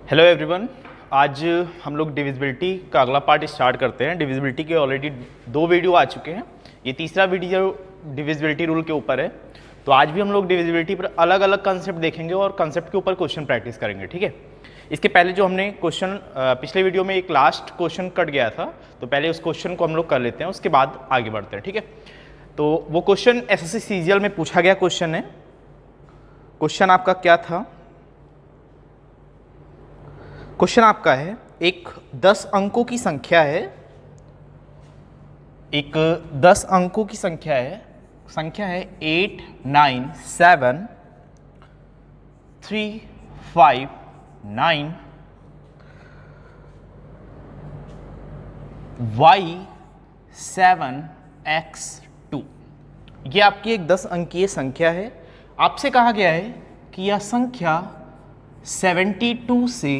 Hello everyone. आज हम लोग डिविजिबिलिटी का अगला पार्ट स्टार्ट करते हैं। डिविजिबिलिटी के ऑलरेडी 2 वीडियो आ चुके हैं, ये तीसरा वीडियो डिविजिबिलिटी रूल के ऊपर है। तो आज भी हम लोग डिविजिबिलिटी पर अलग अलग कंसेप्ट देखेंगे और कंसेप्ट के ऊपर क्वेश्चन प्रैक्टिस करेंगे, ठीक है। इसके पहले जो हमने क्वेश्चन पिछले वीडियो में एक लास्ट क्वेश्चन कट गया था, तो पहले उस क्वेश्चन को हम लोग कर लेते हैं, उसके बाद आगे बढ़ते हैं, ठीक है। तो वो क्वेश्चन एसएससी सीजीएल में पूछा गया क्वेश्चन है। क्वेश्चन आपका क्या था? क्वेश्चन आपका है, एक 10 अंकों की संख्या है, एक 10 अंकों की संख्या है 8 9 7 3 5 9 y 7 x 2। ये आपकी एक 10 अंकीय संख्या है। आपसे कहा गया है कि यह संख्या 72 से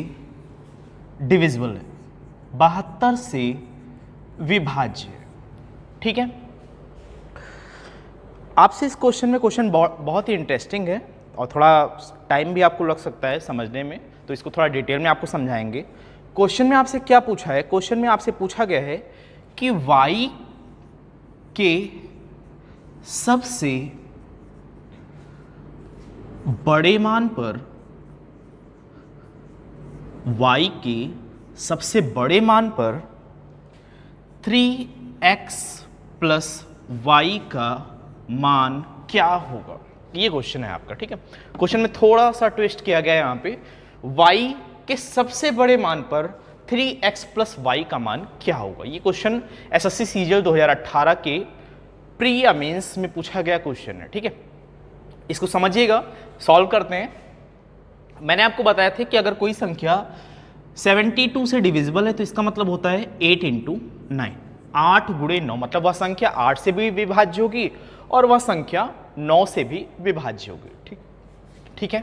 डिविजिबल है, 72 से विभाज्य है, ठीक है। आपसे इस क्वेश्चन में क्वेश्चन बहुत ही इंटरेस्टिंग है और थोड़ा टाइम भी आपको लग सकता है समझने में, तो इसको थोड़ा डिटेल में आपको समझाएंगे। क्वेश्चन में आपसे क्या पूछा है? क्वेश्चन में आपसे पूछा गया है कि y के सबसे बड़े मान पर, y के सबसे बड़े मान पर 3x प्लस y का मान क्या होगा? ये क्वेश्चन है आपका, ठीक है। क्वेश्चन में थोड़ा सा ट्विस्ट किया गया है यहाँ पे। y के सबसे बड़े मान पर 3x प्लस y का मान क्या होगा? ये क्वेश्चन एसएससी सीजीएल 2018 के प्री या मेंस में पूछा गया क्वेश्चन है, ठीक है। इसको समझिएगा, सॉल्व करते हैं। मैंने आपको बताया था कि अगर कोई संख्या 72 से डिविजिबल है तो इसका मतलब होता है 8 × 9, 8 × 9, मतलब वह संख्या 8 से भी विभाज्य होगी और वह संख्या 9 से भी विभाज्य होगी, ठीक है।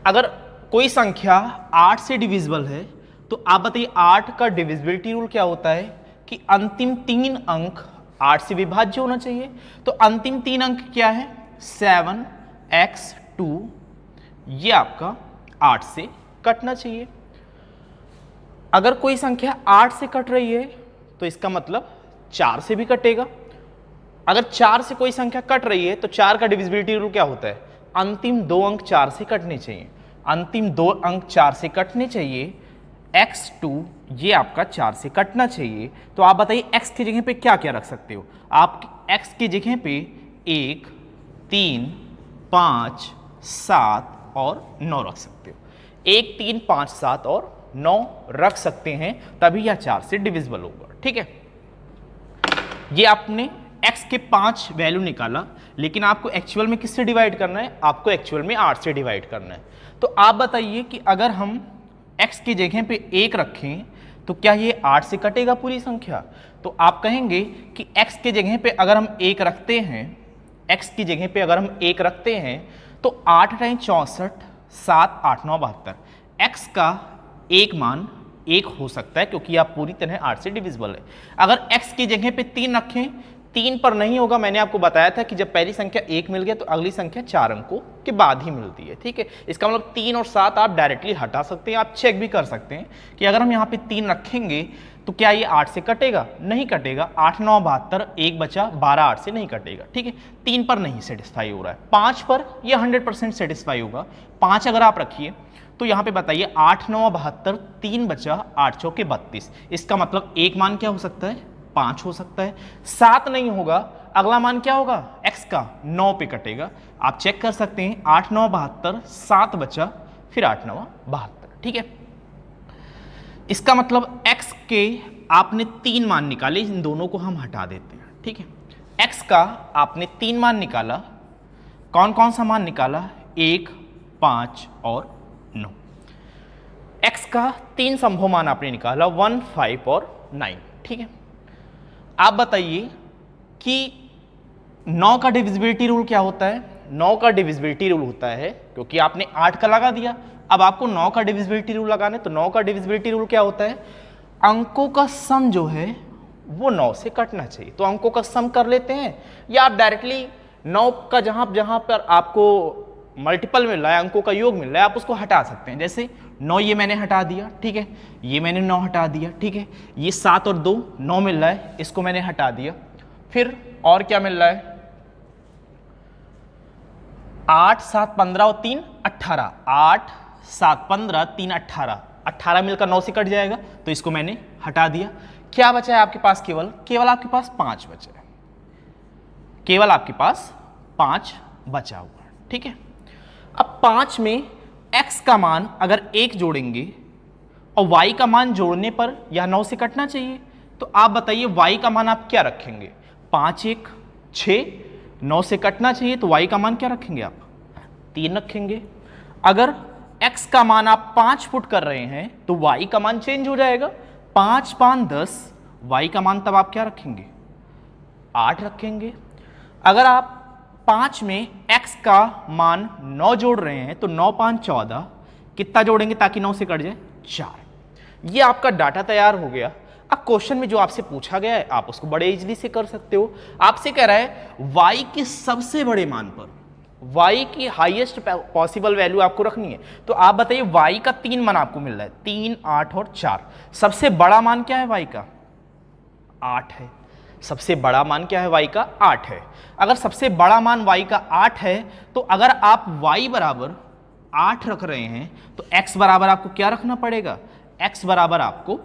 अगर कोई संख्या 8 से डिविजिबल है तो आप बताइए 8 का डिविजिबिलिटी रूल क्या होता है कि अंतिम 3 अंक 8 से विभाज्य होना चाहिए। तो अंतिम 3 अंक क्या है? 7x 2, ये आपका 8 से कटना चाहिए। अगर कोई संख्या 8 से कट रही है तो इसका मतलब 4 से भी कटेगा। अगर 4 से कोई संख्या कट रही है तो 4 का डिविजिबिलिटी रूल क्या होता है? अंतिम 2 अंक 4 से कटने चाहिए। अंतिम 2 अंक 4 से कटने चाहिए। x2 ये आपका 4 से कटना चाहिए। तो आप बताइए x की जगह पे क्या क्या रख सकते हो? आप x की जगह पे 1 3 5 7 और 9 रख सकते हो। 1 3 5 7 और 9 रख सकते हैं, तभी यह 4 से डिविजिबल होगा, ठीक है। ये आपने x के 5 वैल्यू निकाला, लेकिन आपको एक्चुअल में किससे डिवाइड करना है? आपको एक्चुअल में 8 से डिवाइड करना है। तो आप बताइए कि अगर हम x की जगह पे 1 रखें तो क्या ये 8 से कटेगा पूरी संख्या? तो आप कहेंगे कि x की जगह पे अगर हम 1 रखते हैं, x की जगह पे अगर हम 1 रखते हैं तो 8 × 64, 7 8 9 72, x का एक मान 1 हो सकता है क्योंकि आप पूरी तरह 8 से डिविजिबल है। अगर x की जगह पे 3 रखें, 3 पर नहीं होगा। मैंने आपको बताया था कि जब पहली संख्या 1 मिल गया तो अगली संख्या 4 अंकों के बाद ही मिलती है, ठीक है। इसका मतलब 3 और 7 आप डायरेक्टली हटा सकते हैं। आप चेक भी कर सकते हैं कि अगर हम यहाँ पे 3 रखेंगे तो क्या ये 8 से कटेगा? नहीं कटेगा। 8 9 72, 1 बचा, 12 8 से नहीं कटेगा, ठीक है। 3 पर नहीं सेटिस्फाई हो रहा है, 5 पर यह 100% सेटिस्फाई होगा। 5 अगर आप रखिए तो यहाँ पे बताइए 8 9 72, 3 बचा, 8 चौके 32, इसका मतलब एक मान क्या हो सकता है? 5 हो सकता है। 7 नहीं होगा, अगला मान क्या होगा? x का 9 पे कटेगा। आप चेक कर सकते हैं, 8 9 72, 7 बचा, फिर 8 9 72, ठीक है। इसका मतलब x के आपने 3 मान निकाले, इन दोनों को हम हटा देते हैं, ठीक है। x का आपने 3 मान निकाला, कौन कौन सा मान निकाला? 1 5 और 9। x का 3 संभव मान आपने निकाला, 1 5 और 9, ठीक है। आप बताइए कि 9 का डिविजिबिलिटी रूल क्या होता है? 9 का डिविजिबिलिटी रूल होता है, क्योंकि आपने 8 का लगा दिया, अब आपको 9 का डिविजिबिलिटी रूल लगाना है, तो 9 का डिविजिबिलिटी रूल क्या होता है? अंकों का सम जो है वो 9 से कटना चाहिए। तो अंकों का सम कर लेते हैं, या आप डायरेक्टली 9 का जहां पर आपको मल्टीपल मिल रहा है, अंकों का योग मिल रहा है, आप उसको हटा सकते हैं। जैसे 9 ये मैंने हटा दिया, ठीक है, ये मैंने 9 हटा दिया, ठीक है, ये 7 और 2 9 मिल रहा है, इसको मैंने हटा दिया। फिर और क्या मिल रहा है, 8 7 15 और 3 18, 8 7 15 3 18, 18 मिलकर 9 से कट जाएगा, तो इसको मैंने हटा दिया। क्या बचा है आपके पास, केवल आपके पास 5 बचा है, केवल आपके पास 5 बचा हुआ है, ठीक है। अब 5 में x का मान अगर 1 जोड़ेंगे और y का मान जोड़ने पर यह 9 से कटना चाहिए, तो आप बताइए y का मान आप क्या रखेंगे। 5 1 6, 9 से कटना चाहिए, तो y का मान क्या रखेंगे आप, 3 रखेंगे। अगर x का मान आप 5 पुट कर रहे हैं तो y का मान चेंज हो जाएगा, 5 5 10, y का मान तब आप क्या रखेंगे, 8 रखेंगे। अगर आप 5 में x का मान 9 जोड़ रहे हैं तो 9 5 14, कितना जोड़ेंगे ताकि 9 से कट जाए, 4। ये आपका डाटा तैयार हो गया। अब क्वेश्चन में जो आपसे पूछा गया है आप उसको बड़े इजीली से कर सकते हो। आपसे कह रहा है y के सबसे बड़े मान पर y की हाईएस्ट पॉसिबल वैल्यू आपको रखनी है, तो आप बताइए y का 3 मान आपको मिल रहा है, 3 8 और 4। सबसे बड़ा मान क्या है y का, 8 है। सबसे बड़ा मान क्या है y का, 8 है। अगर सबसे बड़ा मान y का 8 है तो अगर आप y बराबर 8 रख रहे हैं तो x बराबर आपको क्या रखना पड़ेगा, x बराबर आपको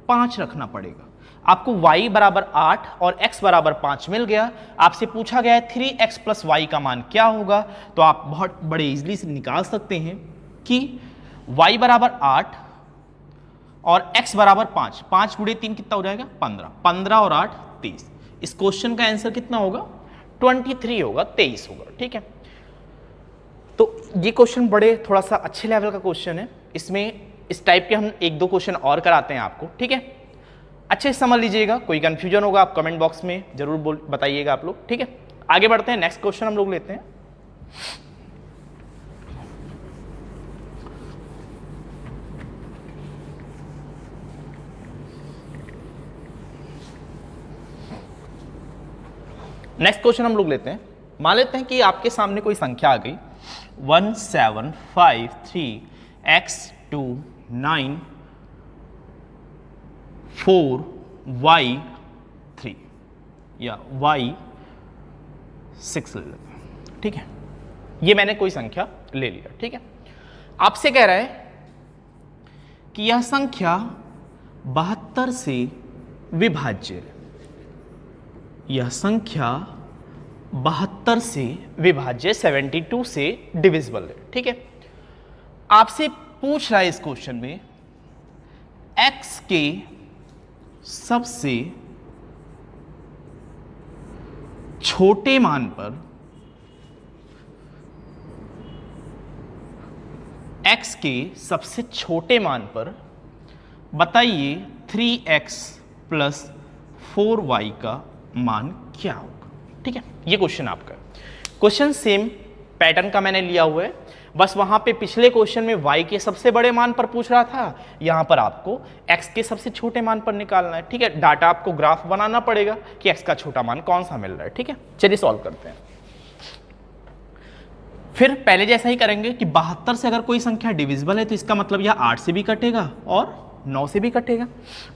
5 रखना पड़ेगा। आपको y बराबर 8 और x बराबर 5 मिल गया। आपसे पूछा गया है 3x प्लस y का मान क्या होगा, तो आप बहुत बड़े इजीली से निकाल सकते हैं कि y बराबर 8 और x बराबर 5, 5 गुणे 3 कितना हो जाएगा, 15, 15 और 8 23। इस क्वेश्चन का आंसर कितना होगा, 23 होगा, 23 होगा, ठीक है। तो ये क्वेश्चन बड़े थोड़ा सा अच्छे लेवल का क्वेश्चन है। इसमें इस टाइप के हम 1 2 क्वेश्चन और कराते हैं आपको, ठीक है। अच्छे से समझ लीजिएगा, कोई कंफ्यूजन होगा आप कमेंट बॉक्स में जरूर बताइएगा आप लोग, ठीक है। आगे बढ़ते हैं, नेक्स्ट क्वेश्चन हम लोग लेते हैं। नेक्स्ट क्वेश्चन हम लोग लेते हैं। मान लेते हैं कि आपके सामने कोई संख्या आ गई 1 7 5 3 x 2 9 4 y 3 या y 6 ले लेते हैं, ठीक है। ये मैंने कोई संख्या ले लिया, ठीक है। आपसे कह रहा है कि यह संख्या 72 से विभाज्य है, यह संख्या 72 से विभाज्य 72 से डिविजिबल है, ठीक है। आपसे पूछ रहा है इस क्वेश्चन में x के सबसे छोटे मान पर, x के सबसे छोटे मान पर बताइए 3x प्लस 4y का मान क्या होगा, ठीक है। ये क्वेश्चन आपका क्वेश्चन सेम पैटर्न का मैंने लिया हुआ है, बस वहां पे पिछले क्वेश्चन में y के सबसे बड़े मान पर पूछ रहा था, यहां पर आपको x के सबसे छोटे मान पर निकालना है, ठीक है। डाटा आपको ग्राफ बनाना पड़ेगा कि x का छोटा मान कौन सा मिल रहा है, ठीक है। चलिए सॉल्व करते हैं। फिर पहले जैसा ही करेंगे कि 72 से अगर कोई संख्या डिविजिबल है तो इसका मतलब यह 8 से भी कटेगा और 9 से भी कटेगा।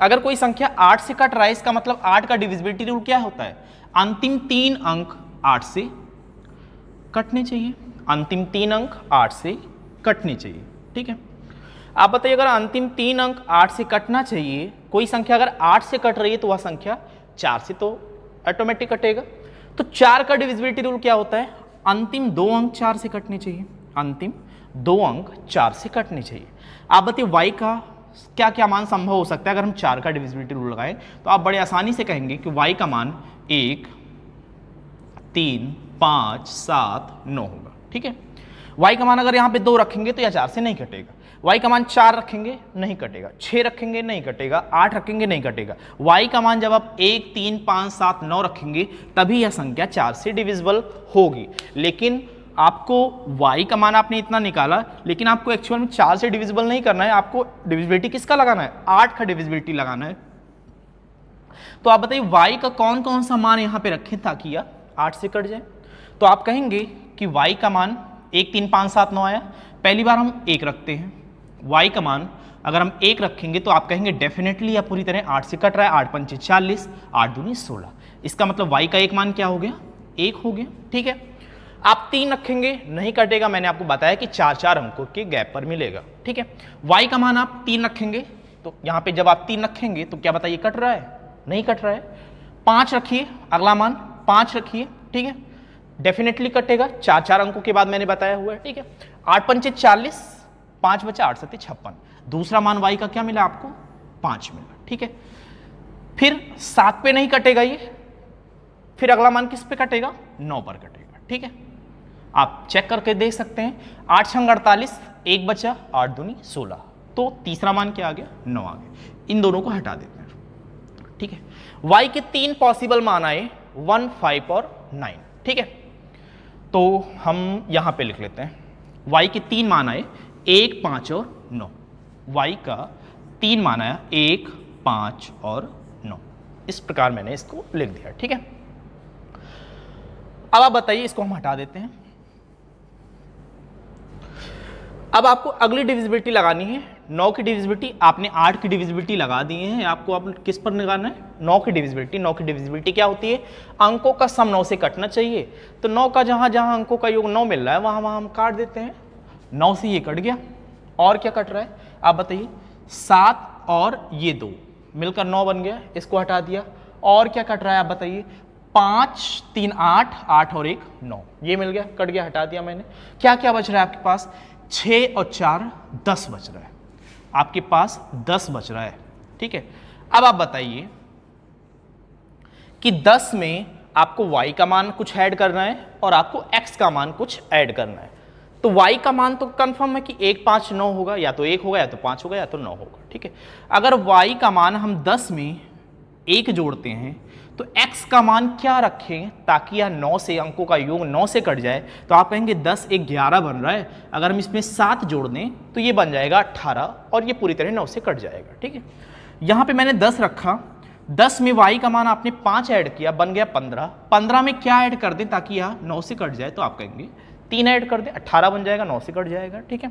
अगर कोई संख्या 8 से कट रहा है इसका मतलब 8 का डिविजिबिलिटी रूल क्या होता है, अंतिम 3 अंक 8 से कटने चाहिए, अंतिम 3 अंक 8 से कटने चाहिए, ठीक है। आप बताइए अगर अंतिम 3 अंक 8 से कटना चाहिए, कोई संख्या अगर 8 से कट रही है तो वह संख्या 4 से तो ऑटोमेटिक कटेगा। तो 4 का डिविजिबिलिटी रूल क्या होता है, अंतिम 2 अंक 4 से कटने चाहिए, अंतिम 2 अंक 4 से कटने चाहिए। आप बताइए y का क्या क्या मान संभव हो सकता है अगर हम 4 का डिविजिबिलिटी रूल लगाएं, तो आप बड़े आसानी से कहेंगे कि y का मान 1 3 5 7 9 होगा, ठीक है। y का मान अगर यहाँ पे 2 रखेंगे तो यह 4 से नहीं कटेगा, y का मान 4 रखेंगे नहीं कटेगा, 6 रखेंगे नहीं कटेगा, 8 रखेंगे नहीं कटेगा। y का मान जब आप 1 3 5 7 9 रखेंगे तभी यह संख्या 4 से डिविजिबल होगी। लेकिन आपको y का मान आपने इतना निकाला, लेकिन आपको एक्चुअल में 4 से डिविजिबल नहीं करना है, आपको डिविजिबिलिटी किसका लगाना है, 8 का डिविजिबिलिटी लगाना है। तो आप बताइए y का कौन कौन सा मान यहाँ पे रखें ताकि यह 8 से कट जाए। तो आप कहेंगे कि y का मान 1 3 5 7 9 आया। पहली बार हम 1 रखते हैं, y का मान अगर हम 1 रखेंगे तो आप कहेंगे डेफिनेटली या पूरी तरह 8 से कट रहा है, 8 पंचे 40, 8 दूनी 16। इसका मतलब y का एक मान क्या हो गया, 1 हो गया। ठीक है, आप 3 रखेंगे नहीं कटेगा, मैंने आपको बताया कि 4 अंकों के गैप पर मिलेगा। ठीक है, y का मान आप 3 रखेंगे तो यहाँ पे जब आप 3 रखेंगे तो क्या बताइए कट रहा है, नहीं कट रहा है। 5 रखिए, अगला मान 5 रखिए, ठीक है, डेफिनेटली कटेगा, 4 अंकों के बाद मैंने बताया हुआ है। ठीक है, 8 पंचे 40, 5 बचा 8 सत्ते 56, दूसरा मान y का क्या मिला आपको, 5 मिला। ठीक है, फिर 7 पे नहीं कटेगा ये, फिर अगला मान किस पे कटेगा, 9 पर कटेगा। ठीक है, आप चेक करके देख सकते हैं, 8 छंग 48, 1 बचा, 8 दूनी 16, तो तीसरा मान क्या आ गया, 9 आ गया। इन दोनों को हटा देते हैं। ठीक है, y के 3 पॉसिबल मान आए, 1 5 और 9। ठीक है, तो हम यहां पे लिख लेते हैं, y के 3 मान आए 1 5 और 9, y का 3 मान आया 1 5 और 9, इस प्रकार मैंने इसको लिख दिया। ठीक है, अब आप बताइए, इसको हम हटा देते हैं। अब आपको अगली डिविजिबिलिटी लगानी है, 9 की डिविजिबिलिटी, आपने 8 की डिविजिबिलिटी लगा दी है, आपको आप किस पर निकालना है, 9 की डिविजिबिलिटी। 9 की डिविजिबिलिटी क्या होती है, अंकों का सम 9 से कटना चाहिए, तो 9 का जहां जहां अंकों का योग 9 मिल रहा है वहां वहां हम काट देते हैं। 9 से ये कट गया, और क्या कट रहा है आप बताइए, 7 और ये 2 मिलकर 9 बन गया, इसको हटा दिया। और क्या कट रहा है आप बताइए, 5 3 8, 8 और 1 9, ये मिल गया, कट गया, हटा दिया मैंने। क्या क्या बच रहा है आपके पास, 6 और 4 10 बच रहा है, आपके पास 10 बच रहा है। ठीक है, अब आप बताइए कि 10 में आपको y का मान कुछ ऐड करना है और आपको x का मान कुछ ऐड करना है। तो y का मान तो कंफर्म है कि 1 5 9 होगा, या तो 1 होगा या तो 5 होगा या तो 9 होगा। ठीक है, अगर y का मान हम 10 में 1 जोड़ते हैं तो x का मान क्या रखें ताकि यह 9 से अंकों का योग 9 से कट जाए, तो आप कहेंगे 10 1 11 बन रहा है, अगर हम इसमें 7 जोड़ दें तो ये बन जाएगा 18 और ये पूरी तरह 9 से कट जाएगा। ठीक है, यहाँ पे मैंने 10 रखा, 10 में y का मान आपने 5 ऐड किया, बन गया 15, 15 में क्या ऐड कर दें ताकि यह 9 से कट जाए, तो आप कहेंगे 3 ऐड कर दें, 18 बन जाएगा, 9 से कट जाएगा। ठीक है,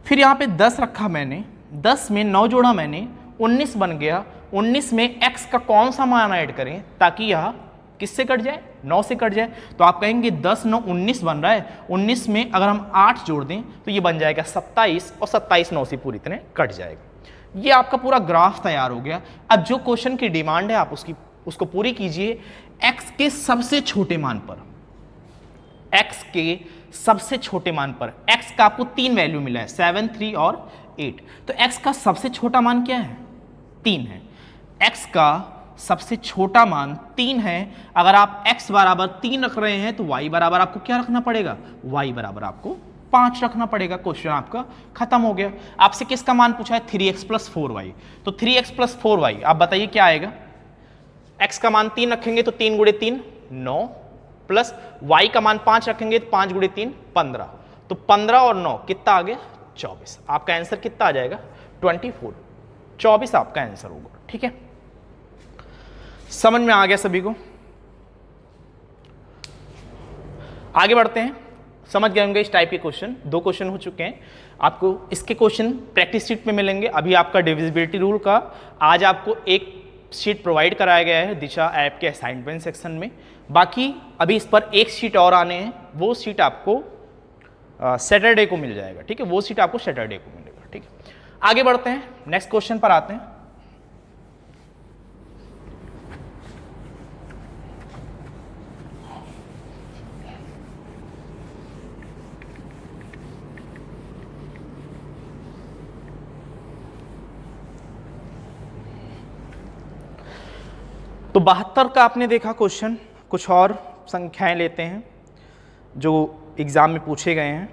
फिर यहाँ पे 10 रखा मैंने, 10 में 9 जोड़ा मैंने, 19 बन गया, 19 में x का कौन सा मान ऐड करें ताकि यह किससे कट जाए, 9 से कट जाए, तो आप कहेंगे 10 9 19 बन रहा है, 19 में अगर हम 8 जोड़ दें तो ये बन जाएगा 27, और 27 9 से पूरी तरह कट जाएगा। ये आपका पूरा ग्राफ तैयार हो गया। अब जो क्वेश्चन की डिमांड है आप उसको पूरी कीजिए। x के सबसे छोटे मान पर, x के सबसे छोटे मान पर, x का आपको 3 वैल्यू मिला है, 7 3 और 8, तो x का सबसे छोटा मान क्या है, 3 है। x का सबसे छोटा मान 3 है, अगर आप x बराबर 3 रख रहे हैं तो y बराबर आपको क्या रखना पड़ेगा, y बराबर आपको 5 रखना पड़ेगा। क्वेश्चन आपका खत्म हो गया। आपसे किसका मान पूछा है, 3x + 4y, तो 3x + 4y आप बताइए क्या आएगा, x का मान 3 रखेंगे तो 3 × 3 9, प्लस y का मान 5 रखेंगे तो 5 × 3 15, तो 15 और 9 कितना आ गया, 24। आपका आंसर कितना आ जाएगा, 24, 24 आपका आंसर होगा। ठीक है, समझ में आ गया सभी को, आगे बढ़ते हैं। समझ गए होंगे इस टाइप के क्वेश्चन, 2 क्वेश्चन हो चुके हैं, आपको इसके क्वेश्चन प्रैक्टिस शीट में मिलेंगे। अभी आपका डिविजिबिलिटी रूल का आज आपको एक शीट प्रोवाइड कराया गया है दिशा ऐप के असाइनमेंट सेक्शन में, बाकी अभी इस पर एक शीट और आने हैं, वो शीट आपको सैटरडे को मिल जाएगा। ठीक है, वो शीट आपको सैटरडे को मिलेगा। ठीक है, आगे बढ़ते हैं, नेक्स्ट क्वेश्चन पर आते हैं। तो 72 का आपने देखा क्वेश्चन, कुछ और संख्याएं लेते हैं जो एग्जाम में पूछे गए हैं।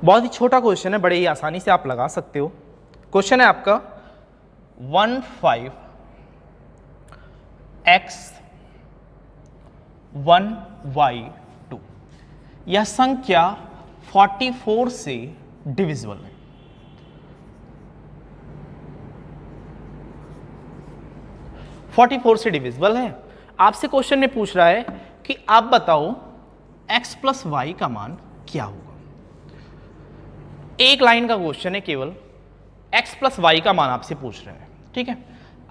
बहुत ही छोटा क्वेश्चन है, बड़े ही आसानी से आप लगा सकते हो। क्वेश्चन है आपका 15x 1y2, यह संख्या 44 से डिविजिबल है। से डिविजिबल है। आपसे क्वेश्चन में पूछ रहा है कि आप बताओ x प्लस वाई का मान क्या होगा। एक लाइन का क्वेश्चन है, केवल x प्लस वाई का मान आपसे पूछ रहे हैं, ठीक है।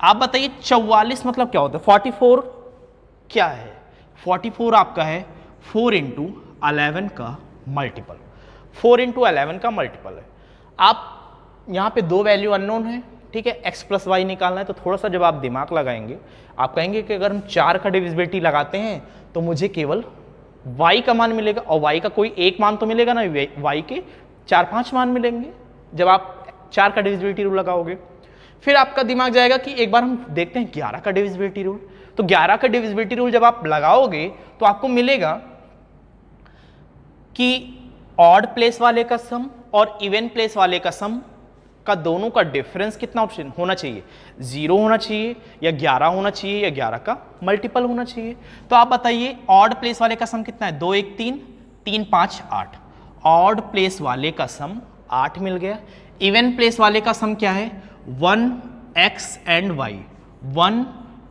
आप बताइए 44 मतलब क्या होता है, 44 क्या है? 44 आपका है 4 इंटू 11 का मल्टीपल, 4 इंटू 11 का मल्टीपल है। आप यहाँ पे दो वैल्यू अननोन है, ठीक है, x प्लस वाई निकालना है। तो थोड़ा सा जब आप दिमाग लगाएंगे, आप कहेंगे कि अगर हम 4 का डिविजिबिलिटी लगाते हैं तो मुझे केवल y का मान मिलेगा, और y का कोई एक मान तो मिलेगा ना, y के 4-5 मान मिलेंगे जब आप 4 का डिविजिबिलिटी रूल लगाओगे। फिर आपका दिमाग जाएगा कि एक बार हम देखते हैं 11 का डिविजिबिलिटी रूल। तो 11 का डिविजिबिलिटी रूल जब आप लगाओगे तो आपको मिलेगा कि ऑड प्लेस वाले का सम और इवन प्लेस वाले का सम का दोनों का डिफरेंस कितना ऑप्शन होना चाहिए, 0 होना चाहिए या 11 होना चाहिए या 11 का मल्टीपल होना चाहिए। तो आप बताइए ऑड प्लेस वाले का सम कितना है, 2 1 3 3 5 8। ऑड प्लेस वाले का सम 8 मिल गया। इवन प्लेस वाले का सम क्या है, 1x and y, 1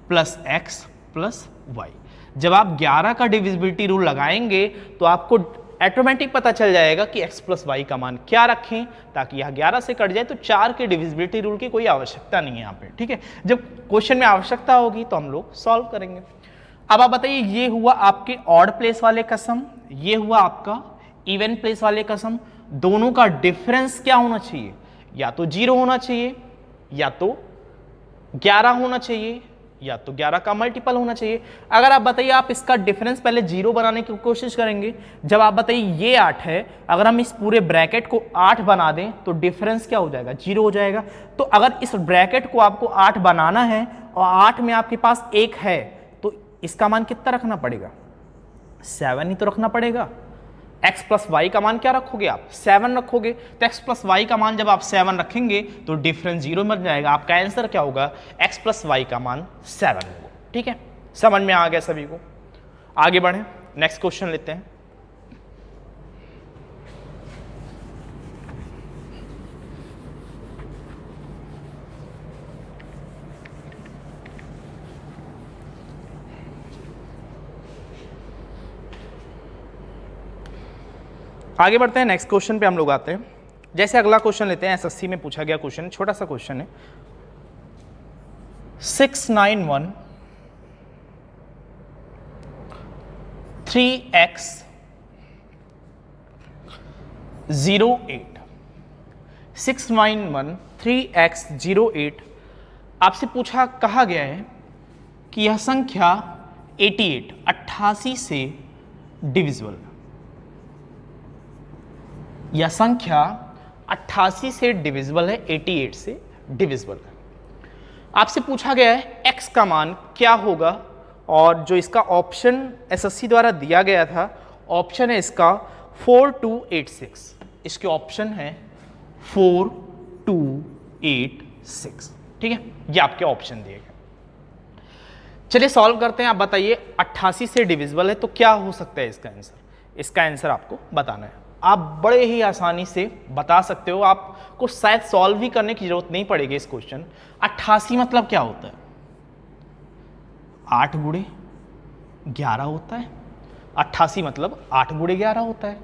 plus x plus y। जब आप 11 का डिविजिबिलिटी रूल लगाएंगे तो आपको ऑटोमेटिक पता चल जाएगा कि x प्लस वाई का मान क्या रखें, ताकि यह 11 से कट जाए। तो 4 के डिविजिबिलिटी रूल की कोई आवश्यकता नहीं है यहाँ पे, ठीक है। जब क्वेश्चन में आवश्यकता होगी तो हम लोग सॉल्व करेंगे। अब आप बताइए, ये हुआ आपके ऑड प्लेस वाले का सम, ये हुआ आपका इवन प्लेस वाले का सम। दोनों का डिफरेंस क्या होना चाहिए, या तो 0 होना चाहिए या तो 11 होना चाहिए या तो 11 का मल्टीपल होना चाहिए। अगर आप बताइए आप इसका डिफरेंस पहले 0 बनाने की कोशिश करेंगे, जब आप बताइए ये 8 है, अगर हम इस पूरे ब्रैकेट को 8 बना दें तो डिफरेंस क्या हो जाएगा, 0 हो जाएगा। तो अगर इस ब्रैकेट को आपको 8 बनाना है और 8 में आपके पास 1 है, तो इसका मान कितना रखना पड़ेगा, 7 ही तो रखना पड़ेगा। x प्लस वाई का मान क्या रखोगे आप, 7 रखोगे। तो x प्लस वाई का मान जब आप 7 रखेंगे तो डिफरेंस 0 बन जाएगा। आपका आंसर क्या होगा, x प्लस वाई का मान 7 होगा, ठीक है। समझ में आ गया सभी को? आगे बढ़ें, नेक्स्ट क्वेश्चन लेते हैं। आगे बढ़ते हैं, नेक्स्ट क्वेश्चन पे हम लोग आते हैं। जैसे अगला क्वेश्चन लेते हैं, एसएससी में पूछा गया क्वेश्चन, छोटा सा क्वेश्चन है। 691 3x 08, 691 3x 08 आपसे पूछा, कहा गया है कि यह संख्या 88 से डिविजिबल, यह संख्या 88 से डिविजिबल है, 88 से डिविजिबल है। आपसे पूछा गया है x का मान क्या होगा, और जो इसका ऑप्शन एसएससी द्वारा दिया गया था, ऑप्शन है इसका 4286। इसके ऑप्शन है 4286, ठीक है, ये आपके ऑप्शन दिए गए। चलिए सॉल्व करते हैं। आप बताइए 88 से डिविजिबल है तो क्या हो सकता है इसका आंसर। इसका आंसर आपको बताना है। आप बड़े ही आसानी से बता सकते हो, आपको शायद सॉल्व ही करने की जरूरत नहीं पड़ेगी इस क्वेश्चन। 88 मतलब क्या होता है, 8 गुणे 11 होता है। 88 मतलब 8 गुणे 11 होता है।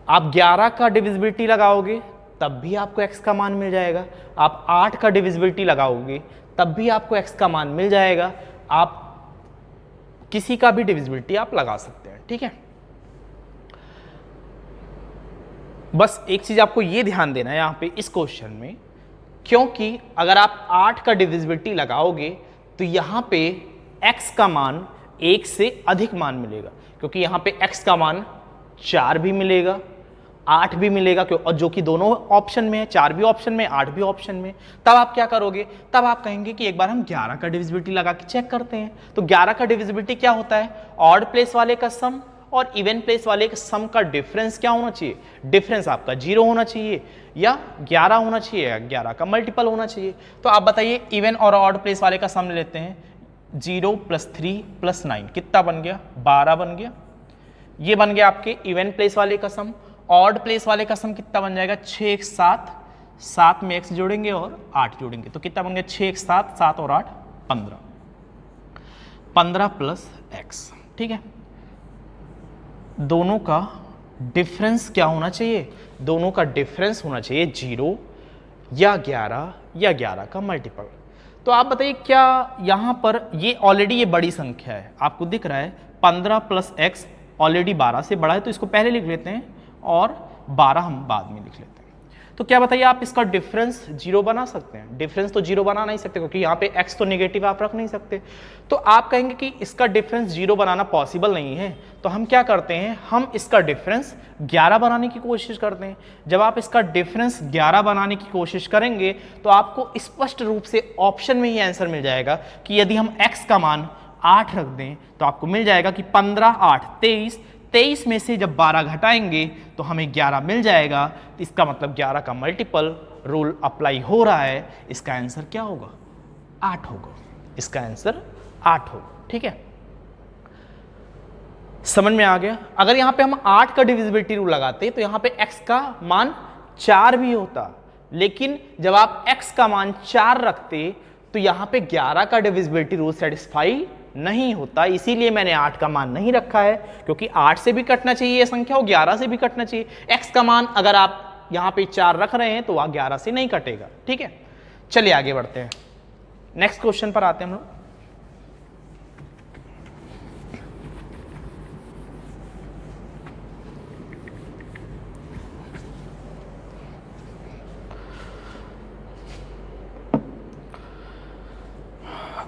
आप 11 का डिविजिबिलिटी लगाओगे तब भी आपको x का मान मिल जाएगा। आप 8 का डिविजिबिलिटी लगाओगे तब भी आपको x का मान मिल जाएगा। आप किसी का भी डिविजिबिलिटी आप लगा सकते हैं, ठीक है। बस एक चीज आपको ये ध्यान देना है यहाँ पे इस क्वेश्चन में, क्योंकि अगर आप 8 का डिविजिबिलिटी लगाओगे तो यहाँ पे x का मान 1 से अधिक मान मिलेगा, क्योंकि यहाँ पे x का मान 4 भी मिलेगा, 8 भी मिलेगा, क्यों, और जो कि दोनों ऑप्शन में है, 4 भी ऑप्शन में, 8 भी ऑप्शन में। तब आप क्या करोगे, तब आप कहेंगे कि एक बार हम 11 का डिविजिबिलिटी लगा के चेक करते हैं। तो 11 का डिविजिबिलिटी क्या होता है, ऑड प्लेस वाले का सम और इवन प्लेस वाले के सम का डिफरेंस क्या होना चाहिए, डिफरेंस आपका 0 होना चाहिए या 11 होना चाहिए या 11 का मल्टीपल होना चाहिए। तो आप बताइए इवन और ऑड प्लेस वाले का सम लेते हैं, 0 + 3 + 9 कितना बन गया, 12 बन गया। ये बन गया आपके इवन प्लेस वाले का सम। ऑड प्लेस वाले का सम कितना बन जाएगा, 6 × 7, 7 में x जोड़ेंगे और 8 जोड़ेंगे तो कितना बन गया, 6 × 7, 7 और 8 15, 15 + x, ठीक है। दोनों का डिफरेंस क्या होना चाहिए? दोनों का डिफरेंस होना चाहिए 0 या 11 या 11 का मल्टीपल। तो आप बताइए क्या यहाँ पर ये ऑलरेडी ये बड़ी संख्या है, आपको दिख रहा है 15 प्लस x ऑलरेडी 12 से बड़ा है, तो इसको पहले लिख लेते हैं और 12 हम बाद में लिख लेते हैं। तो क्या बताइए आप इसका डिफरेंस 0 बना सकते हैं? डिफरेंस तो 0 बना नहीं सकते क्योंकि यहाँ पे x तो नेगेटिव आप रख नहीं सकते। तो आप कहेंगे कि इसका डिफरेंस 0 बनाना पॉसिबल नहीं है, तो हम क्या करते हैं, हम इसका डिफरेंस 11 बनाने की कोशिश करते हैं। जब आप इसका डिफरेंस 11 बनाने की कोशिश करेंगे तो आपको स्पष्ट रूप से ऑप्शन में ही आंसर मिल जाएगा कि यदि हम x का मान 8 रख दें तो आपको मिल जाएगा कि 15 8 23, 23 में से जब 12 घटाएंगे तो हमें 11 मिल जाएगा। तो इसका मतलब 11 का मल्टीपल रूल अप्लाई हो रहा है। इसका आंसर क्या होगा? 8 होगा। इसका आंसर 8 होगा। ठीक है, समझ में आ गया? अगर यहां पे हम 8 का डिविजिबिलिटी रूल लगाते तो यहां पे x का मान 4 भी होता, लेकिन जब आप x का मान 4 रखते तो यहां पे 11 का डिविजिबिलिटी रूल सेटिस्फाई नहीं होता। इसीलिए मैंने 8 का मान नहीं रखा है, क्योंकि 8 से भी कटना चाहिए ये संख्या और 11 से भी कटना चाहिए। x का मान अगर आप यहां पे 4 रख रहे हैं तो वह 11 से नहीं कटेगा। ठीक है, चलिए आगे बढ़ते हैं, नेक्स्ट क्वेश्चन पर आते हैं हम लोग।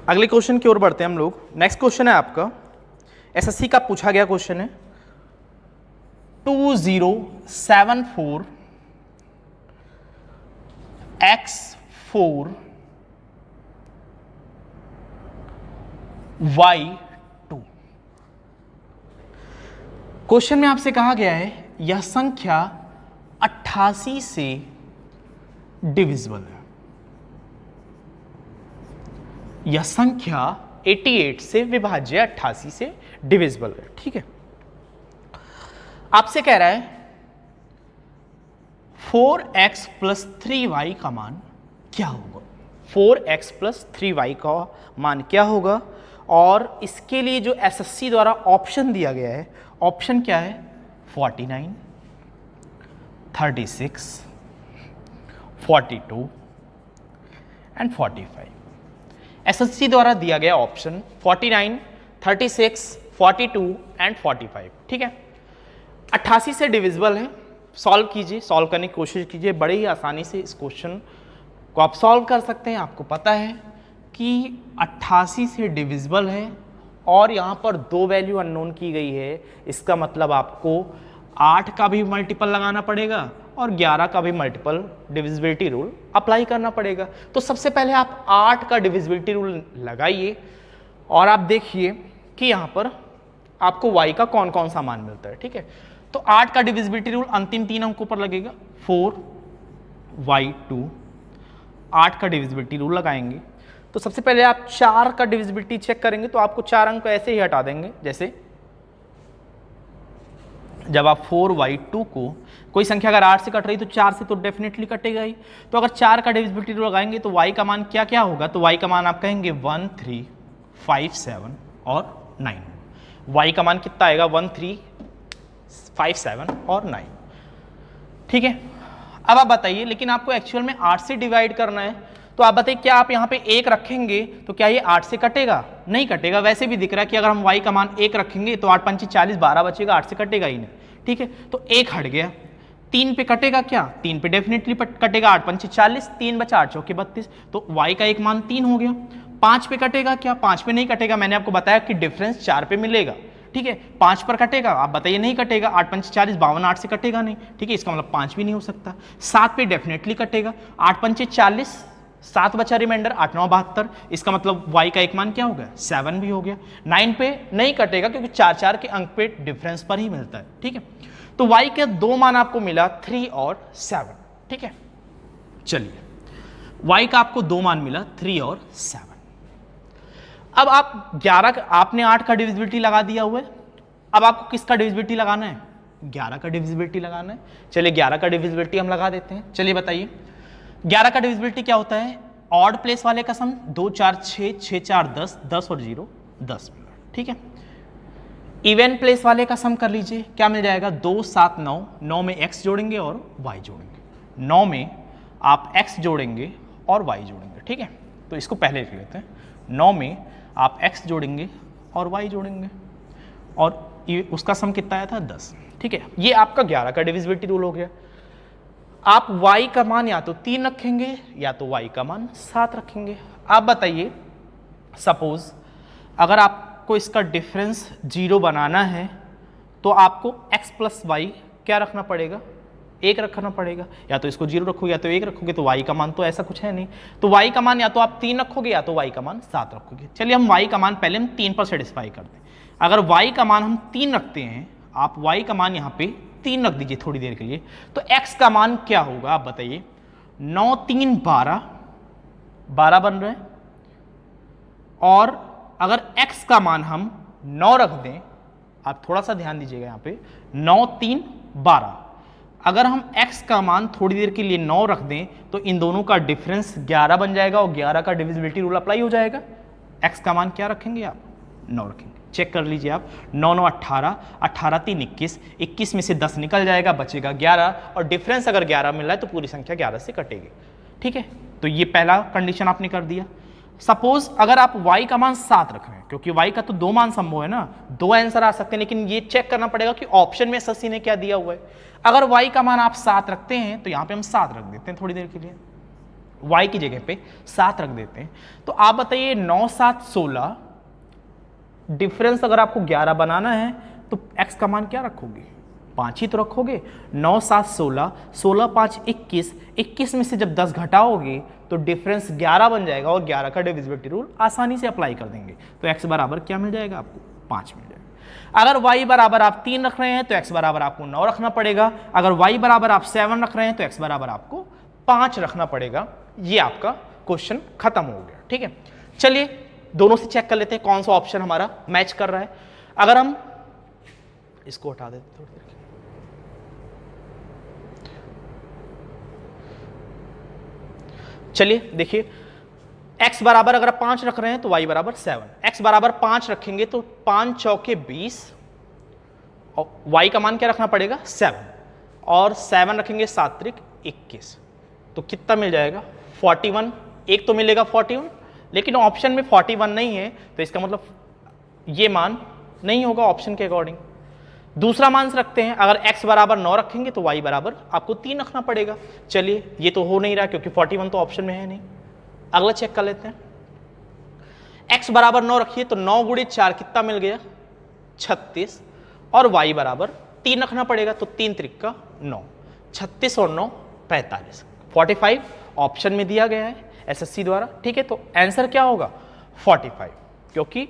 अगले क्वेश्चन की ओर बढ़ते हैं हम लोग। नेक्स्ट क्वेश्चन है आपका एसएससी का पूछा गया क्वेश्चन है 2074 x4 y2। क्वेश्चन में आपसे कहा गया है यह संख्या 88 से डिविजिबल है। यह संख्या 88 से विभाज्य 88 से डिविजिबल है। ठीक है, आपसे कह रहा है 4x प्लस 3y का मान क्या होगा? 4x प्लस 3y का मान क्या होगा? और इसके लिए जो एसएससी द्वारा ऑप्शन दिया गया है, ऑप्शन क्या है? 49, 36, 42 एंड 45। एसएससी द्वारा दिया गया ऑप्शन 49, 36, 42 एंड 45। ठीक है, 88 से डिविजिबल है। सॉल्व कीजिए, सॉल्व करने की कोशिश कीजिए, बड़े ही आसानी से इस क्वेश्चन को आप सॉल्व कर सकते हैं। आपको पता है कि 88 से डिविजिबल है और यहाँ पर 2 वैल्यू अननोन की गई है। इसका मतलब आपको 8 का भी मल्टीपल लगाना पड़ेगा और 11 का भी मल्टीपल डिविजिबिलिटी रूल अप्लाई करना पड़ेगा। तो सबसे पहले आप 8 का डिविजिबिलिटी रूल लगाइए और आप देखिए कि यहाँ पर आपको y का कौन कौन सा मान मिलता है। ठीक है, तो 8 का डिविजिबिलिटी रूल अंतिम 3 अंकों पर लगेगा, 4y2। 8 का डिविजिबिलिटी रूल लगाएंगे तो सबसे पहले आप 4 का डिविजिबिलिटी चेक करेंगे तो आपको 4 अंक ऐसे ही हटा देंगे। जैसे जब आप 4y2 को, कोई संख्या अगर 8 से कट रही तो 4 से तो डेफिनेटली कटेगा ही। तो अगर 4 का डिविजिबिलिटी रूल लगाएंगे तो y का मान क्या क्या होगा? तो y का मान आप कहेंगे 1, 3, 5, 7 और 9। y का मान कितना आएगा? 1, 3, 5, 7 और 9। ठीक है, अब आप बताइए, लेकिन आपको एक्चुअल में 8 से डिवाइड करना है, तो आप बताइए क्या आप यहाँ पे 1 रखेंगे तो क्या ये 8 से कटेगा? नहीं कटेगा। वैसे भी दिख रहा है कि अगर हम y का मान 1 रखेंगे तो 8 पंची 40, 12 बचेगा, 8 से कटेगा ही नहीं। ठीक है, तो 1 हट गया। 3 पे कटेगा क्या? 3 पे डेफिनेटली कटेगा, 8 पंची 40, 3 बचा 8 चौके 32, तो y का एक मान 3 हो गया। 5 पे कटेगा क्या? 5 पे नहीं कटेगा, मैंने आपको बताया कि डिफरेंस 4 पे मिलेगा। ठीक है, 5 पर कटेगा, आप बताइए नहीं कटेगा, 8 पंच 40, 52, 8 से कटेगा नहीं। ठीक है, इसका मतलब 5 भी नहीं हो सकता। 7 पे डेफिनेटली कटेगा, 8 पंचे 40, 7 बचा रिमाइंडर, 8 9 72, इसका मतलब y का एक मान क्या हो गया? 7 भी हो गया। 9 पे नहीं कटेगा क्योंकि 4 के अंक पे डिफरेंस पर ही मिलता है। ठीक है, तो y के 2 मान आपको मिला, 3 और 7। ठीक है, चलिए y का आपको 2 मान मिला, 3 और 7। अब आप 11 आपने 8 का डिविजिबिलिटी लगा दिया हुआ है, अब आपको किसका डिविजिबिलिटी लगाना है? 11 का डिविजिबिलिटी लगाना है। चलिए 11 का डिविजिबिलिटी हम लगा देते हैं। चलिए बताइए 11 का डिविजिबिलिटी क्या होता है? ऑड प्लेस वाले का सम, 2 4 6, 6 4 10, 10 और 0 10 मिला। ठीक है, इवन प्लेस वाले का सम कर लीजिए, क्या मिल जाएगा 2 7 9, 9 में x जोड़ेंगे और y जोड़ेंगे, 9 में आप x जोड़ेंगे और y जोड़ेंगे, ठीक है। तो इसको पहले लिख लेते हैं, 9 में आप x जोड़ेंगे और y जोड़ेंगे और उसका सम कितना आया था 10, ठीक है। ये आपका 11 का डिविजिबिलिटी रूल हो गया। आप y का मान या तो 3 रखेंगे या तो y का मान 7 रखेंगे। आप बताइए, सपोज अगर आपको इसका डिफरेंस 0 बनाना है तो आपको x प्लस वाई क्या रखना पड़ेगा, 1 रखना पड़ेगा। या तो इसको 0 रखोगे या तो 1 रखोगे, तो y का मान तो ऐसा कुछ है नहीं, तो y का मान या तो आप 3 रखोगे या तो y का मान 7 रखोगे। चलिए हम y का मान पहले हम 3 पर सेटिस्फाई करते हैं। अगर y का मान हम 3 रखते हैं, आप y का मान यहाँ पे 3 रख दीजिए थोड़ी देर के लिए, तो x का मान क्या होगा आप बताइए। 9 3 12, 12 बन रहे हैं, और अगर x का मान हम 9 रख दें, आप थोड़ा सा ध्यान दीजिएगा यहाँ पे, 9 3 12, अगर हम x का मान थोड़ी देर के लिए 9 रख दें तो इन दोनों का डिफरेंस 11 बन जाएगा और 11 का डिविजिबिलिटी रूल अप्लाई हो जाएगा। x का मान क्या रखेंगे आप, 9 रखेंगे। चेक कर लीजिए आप, 9 9 18, 18 3 21, 21 में से 10 निकल जाएगा, बचेगा 11, और डिफरेंस अगर 11 मिल रहा है तो पूरी संख्या 11 से कटेगी, ठीक है। तो ये पहला कंडीशन आपने कर दिया। सपोज अगर आप y का मान 7 रख रहे हैं, क्योंकि y का तो 2 मान संभव है ना, 2 आंसर आ सकते हैं, लेकिन ये चेक करना पड़ेगा कि ऑप्शन में एसएससी ने क्या दिया हुआ है। अगर y का मान आप 7 रखते हैं तो यहाँ पे हम 7 रख देते हैं थोड़ी देर के लिए, y की जगह पे 7 रख देते हैं। तो आप बताइए 9 7 16, डिफरेंस अगर आपको 11 बनाना है तो x का मान क्या रखोगे, 5 ही तो रखोगे। 9 7 16, 16 5 21, 21 में से जब 10 घटाओगे तो डिफरेंस 11 बन जाएगा और 11 का डिविजिबिलिटी रूल आसानी से अप्लाई कर देंगे। तो x बराबर क्या मिल जाएगा आपको, 5 मिल जाएगा। अगर y बराबर आप 3 रख रहे हैं तो x बराबर आपको 9 रखना पड़ेगा। अगर y बराबर आप 7 रख रहे हैं तो x बराबर आपको 5 रखना पड़ेगा। ये आपका क्वेश्चन खत्म हो गया, ठीक है। चलिए दोनों से चेक कर लेते हैं कौन सा ऑप्शन हमारा मैच कर रहा है। अगर हम इसको हटा देते थोड़ी देर, चलिए देखिए, x बराबर अगर आप 5 रख रहे हैं तो y बराबर 7, x बराबर 5 रखेंगे तो 5 चौके 20, और y का मान क्या रखना पड़ेगा 7, और 7 रखेंगे 7 त्रिक 21, तो कितना मिल जाएगा 41। एक तो मिलेगा 41, लेकिन ऑप्शन में 41 नहीं है, तो इसका मतलब ये मान नहीं होगा ऑप्शन के अकॉर्डिंग। दूसरा मान रखते हैं, अगर x बराबर 9 रखेंगे तो y बराबर आपको 3 रखना पड़ेगा। चलिए ये तो हो नहीं रहा क्योंकि 41 तो ऑप्शन में है नहीं। अगला चेक कर लेते हैं, x बराबर 9 रखिए तो 9 गुणे 4 कितना मिल गया 36, और y बराबर 3 रखना पड़ेगा, तो 3 त्रिक 9, 36 और 9 45, 45 ऑप्शन में दिया गया है एसएससी द्वारा, ठीक है। तो आंसर क्या होगा 45, क्योंकि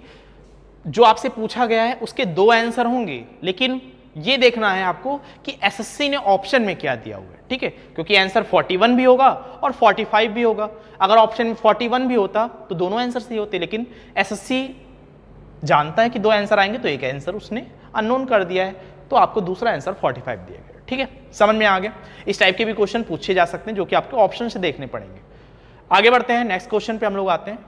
जो आपसे पूछा गया है उसके 2 आंसर होंगे, लेकिन ये देखना है आपको कि एसएससी ने ऑप्शन में क्या दिया हुआ है, ठीक है। क्योंकि आंसर 41 भी होगा और 45 भी होगा। अगर ऑप्शन में 41 भी होता तो दोनों आंसर सही होते, लेकिन एसएससी जानता है कि 2 आंसर आएंगे तो एक आंसर उसने अननोन कर दिया है, तो आपको दूसरा आंसर 45 दिया गया, ठीक है। समझ में आ गया। इस टाइप के भी क्वेश्चन पूछे जा सकते हैं जो कि आपको ऑप्शन से देखने पड़ेंगे। आगे बढ़ते हैं, नेक्स्ट क्वेश्चन पे हम लोग आते हैं।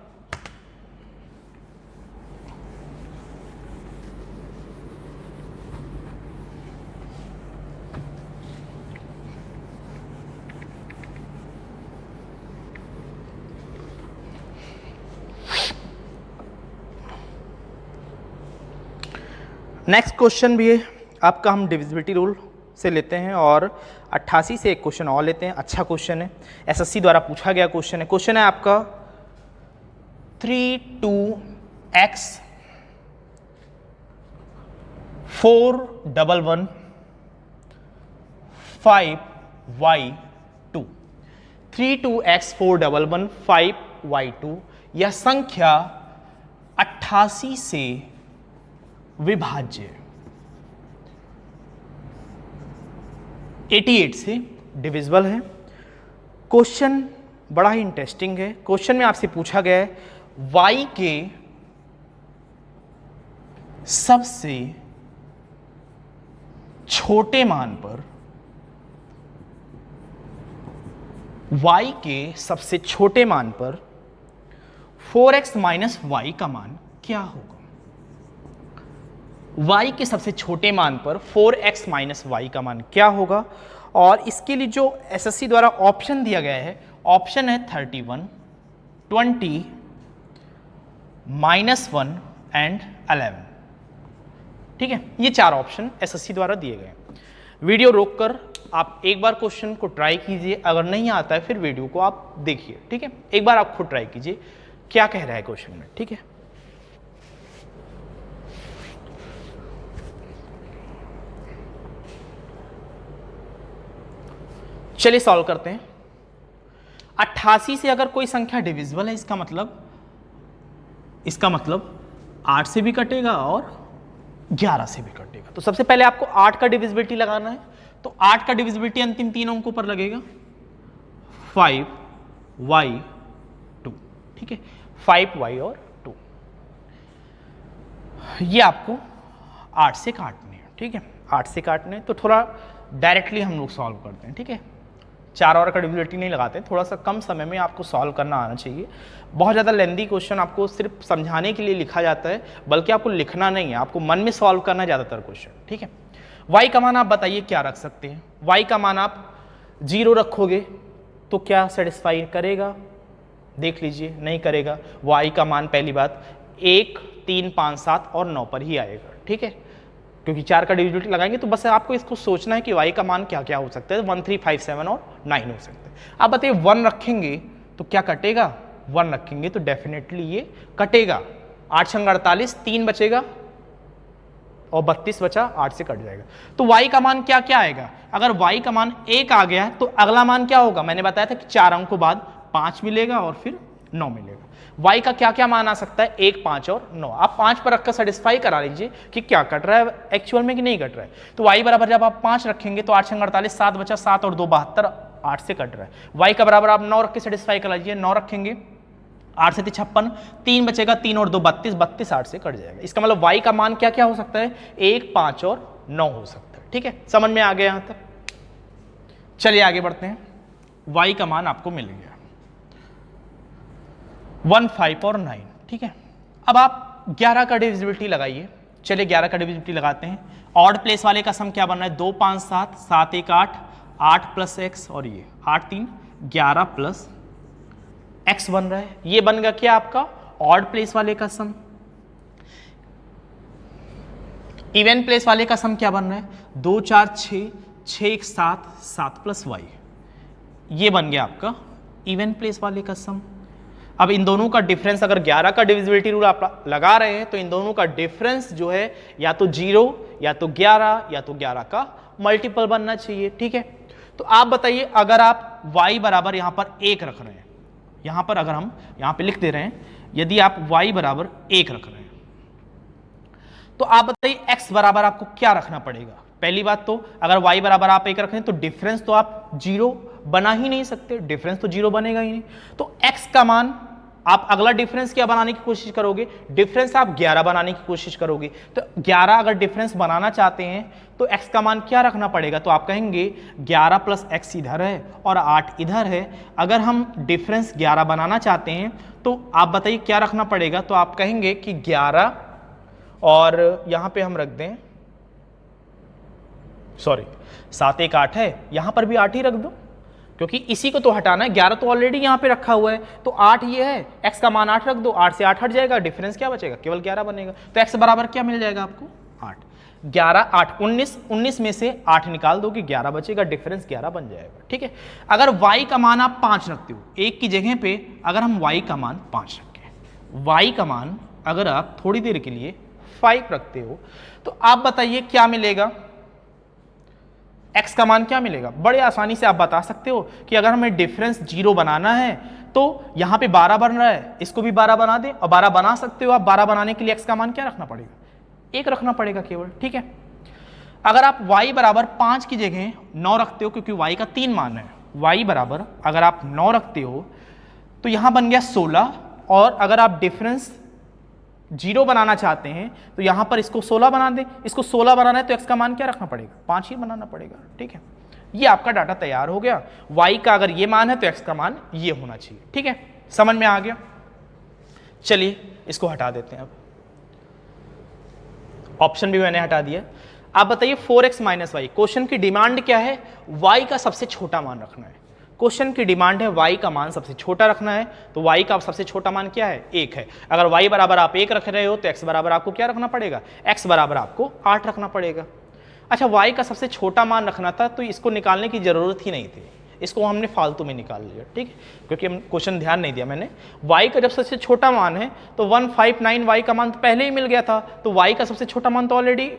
नेक्स्ट क्वेश्चन भी आपका हम डिविजिबिलिटी रूल से लेते हैं और 88 से एक क्वेश्चन और लेते हैं। अच्छा क्वेश्चन है, एसएससी द्वारा पूछा गया क्वेश्चन है। क्वेश्चन है आपका 3 2x 4 1 1 5 y2, 3 2x 4 1 1 5 y2 यह संख्या 88 से विभाज्य 88 से डिविजिबल है। क्वेश्चन बड़ा ही इंटरेस्टिंग है। क्वेश्चन में आपसे पूछा गया है y के सबसे छोटे मान पर, y के सबसे छोटे मान पर 4x - y का मान क्या होगा। y के सबसे छोटे मान पर 4x माइनस वाई का मान क्या होगा। और इसके लिए जो एसएससी द्वारा ऑप्शन दिया गया है, ऑप्शन है 31, 20, -1 एंड 11। ठीक है, ये 4 ऑप्शन एसएससी द्वारा दिए गए हैं। वीडियो रोककर आप एक बार क्वेश्चन को ट्राई कीजिए, अगर नहीं आता है फिर वीडियो को आप देखिए। ठीक है, एक बार आप खुद ट्राई कीजिए क्या कह रहा है क्वेश्चन में। ठीक है, चलिए सॉल्व करते हैं। 88 से अगर कोई संख्या डिविजिबल है, इसका मतलब 8 से भी कटेगा और 11 से भी कटेगा। तो सबसे पहले आपको 8 का डिविजिबिलिटी लगाना है। तो 8 का डिविजिबिलिटी अंतिम 3 अंकों पर लगेगा, 5y 2। ठीक है, 5y और 2 ये आपको 8 से काटने हैं। ठीक है, 8 से काटने हैं, तो थोड़ा डायरेक्टली हम लोग सॉल्व करते हैं। ठीक है, 4 और का डिविजिबिलिटी नहीं लगाते, थोड़ा सा कम समय में आपको सॉल्व करना आना चाहिए। बहुत ज़्यादा लेंदी क्वेश्चन आपको सिर्फ समझाने के लिए लिखा जाता है, बल्कि आपको लिखना नहीं है, आपको मन में सॉल्व करना है ज़्यादातर क्वेश्चन। ठीक है, y का मान आप बताइए क्या रख सकते हैं। y का मान आप 0 रखोगे तो क्या सेटिस्फाई करेगा, देख लीजिए, नहीं करेगा। y का मान पहली बात 1, 3, 5, 7 और 9 पर ही आएगा। ठीक है, क्योंकि 4 का डिविजिबिलिटी लगाएंगे तो बस आपको इसको सोचना है कि y का मान क्या क्या हो सकता है। 1, 3, 5, 7 और 9 हो सकते हैं। आप बताइए 1 रखेंगे तो क्या कटेगा, 1 रखेंगे तो डेफिनेटली ये कटेगा। 8 छंग 48, 3 बचेगा और 32 बचा, 8 से कट जाएगा। तो y का मान क्या क्या आएगा। अगर y का मान 1 आ गया तो अगला मान क्या होगा, मैंने बताया था कि 4 अंकों बाद 5 मिलेगा और फिर 9 मिलेगा। y का क्या क्या मान आ सकता है, 1, 5 और 9। आप 5 पर रखकर सेटिस्फाई करा लीजिए कि क्या कट रहा है एक्चुअल में कि नहीं कट रहा है। तो y बराबर जब आप 5 रखेंगे तो 8 छंग 48, 7 बचा, 7 और 2 72, 8 से कट रहा है। y का बराबर आप 9 रख के सेटिस्फाई करा लीजिए, 9 रखेंगे, 8 से 56, 3 बचेगा, 3 और 2 32, 32 8 से कट जाएगा। इसका मतलब y का मान क्या क्या हो सकता है, 1, 5 और 9 हो सकता है। ठीक है, समझ में आ गया यहां तक। चलिए आगे बढ़ते हैं। y का मान आपको मिल गया 1, 5 और 9। ठीक है, अब आप 11 का डिविजिबिलिटी लगाइए। चलिए 11 का डिविजिबिलिटी लगाते हैं। ऑड प्लेस वाले का सम क्या बन रहा है, 2, 5, 7, 7, 1, 8, 8 प्लस x और ये 8, 3, 11 प्लस x बन रहा है। ये बन गया क्या आपका ऑड प्लेस वाले का सम। इवन प्लेस वाले का सम क्या बन रहा है, 2, 4, 6, 6, 1, 7, 7 प्लस y। ये बन गया आपका इवन प्लेस वाले का सम। अब इन दोनों का डिफरेंस, अगर 11 का डिविजिबिलिटी रूल आप लगा रहे हैं तो इन दोनों का डिफरेंस जो है या तो 0 या तो 11 या तो 11 का मल्टीपल बनना चाहिए। ठीक है, तो आप बताइए अगर आप y बराबर यहां पर 1 रख रहे हैं, यहां पर अगर हम यहां पे लिख दे रहे हैं, यदि आप y बराबर 1 रख रहे हैं तो आप बताइए x बराबर आपको क्या रखना पड़ेगा। पहली बात तो अगर y बराबर आप 1 रख रहे हैं तो डिफरेंस तो आप 0 बना ही नहीं सकते, डिफरेंस तो 0 बनेगा ही नहीं। तो x का मान आप अगला डिफरेंस क्या बनाने की कोशिश करोगे, डिफरेंस आप 11 बनाने की कोशिश करोगे। तो 11 अगर डिफरेंस बनाना चाहते हैं तो x का मान क्या रखना पड़ेगा, तो आप कहेंगे 11 प्लस x इधर है और 8 इधर है। अगर हम डिफरेंस 11 बनाना चाहते हैं तो आप बताइए क्या रखना पड़ेगा, तो आप कहेंगे कि 11 और यहां पे हम रख दें, सॉरी 7, 1, 8 है, यहां पर भी 8 ही रख दो क्योंकि इसी को तो हटाना है। 11 तो ऑलरेडी यहां पे रखा हुआ है, तो 8 ये है, x का मान 8 रख दो, 8 से 8 हट जाएगा, डिफरेंस क्या बचेगा, केवल 11 बनेगा। तो x बराबर क्या मिल जाएगा आपको, 8, 11, 8, 19, 19 में से 8 निकाल दो कि 11 बचेगा, डिफरेंस 11 बन जाएगा। ठीक है, अगर y का मान आप 5 रखते हो, 1 की जगह पे अगर हम y का मान 5 रखें, y का मान अगर आप थोड़ी देर के लिए 5 रखते हो तो आप बताइए क्या मिलेगा, x का मान क्या मिलेगा। बड़े आसानी से आप बता सकते हो कि अगर हमें डिफरेंस 0 बनाना है तो यहां पे 12 बन रहा है, इसको भी 12 बना दे, और 12 बना सकते हो आप। 12 बनाने के लिए x का मान क्या रखना पड़ेगा, 1 रखना पड़ेगा केवल। ठीक है, अगर आप y बराबर 5 की जगह 9 रखते हो, क्योंकि y का 3 मान है, y बराबर अगर आप 9 रखते हो तो यहां बन गया 16, और अगर आप डिफरेंस 0 बनाना चाहते हैं तो यहां पर इसको 16 बना दें, इसको 16 बनाना है तो x का मान क्या रखना पड़ेगा, 5 ही बनाना पड़ेगा। ठीक है, ये आपका डाटा तैयार हो गया। y का अगर ये मान है तो x का मान ये होना चाहिए। ठीक है, समझ में आ गया। चलिए इसको हटा देते हैं। अब ऑप्शन भी मैंने हटा दिया। आप बताइए 4x माइनस वाई, क्वेश्चन की डिमांड क्या है? y का सबसे छोटा मान रखना है। क्वेश्चन की डिमांड है y का मान सबसे छोटा रखना है, तो y का सबसे छोटा मान क्या है? 1 है। अगर y बराबर आप 1 रख रहे हो तो x बराबर आपको क्या रखना पड़ेगा? x बराबर आपको 8 रखना पड़ेगा। अच्छा, y का सबसे छोटा मान रखना था तो इसको निकालने की जरूरत ही नहीं थी, इसको हमने फालतू में निकाल लिया, ठीक है, क्योंकि हम क्वेश्चन ध्यान नहीं दिया मैंने। y का जब सबसे छोटा मान है तो 159 y का मान तो पहले ही मिल गया था, तो y का सबसे छोटा मान तो ऑलरेडी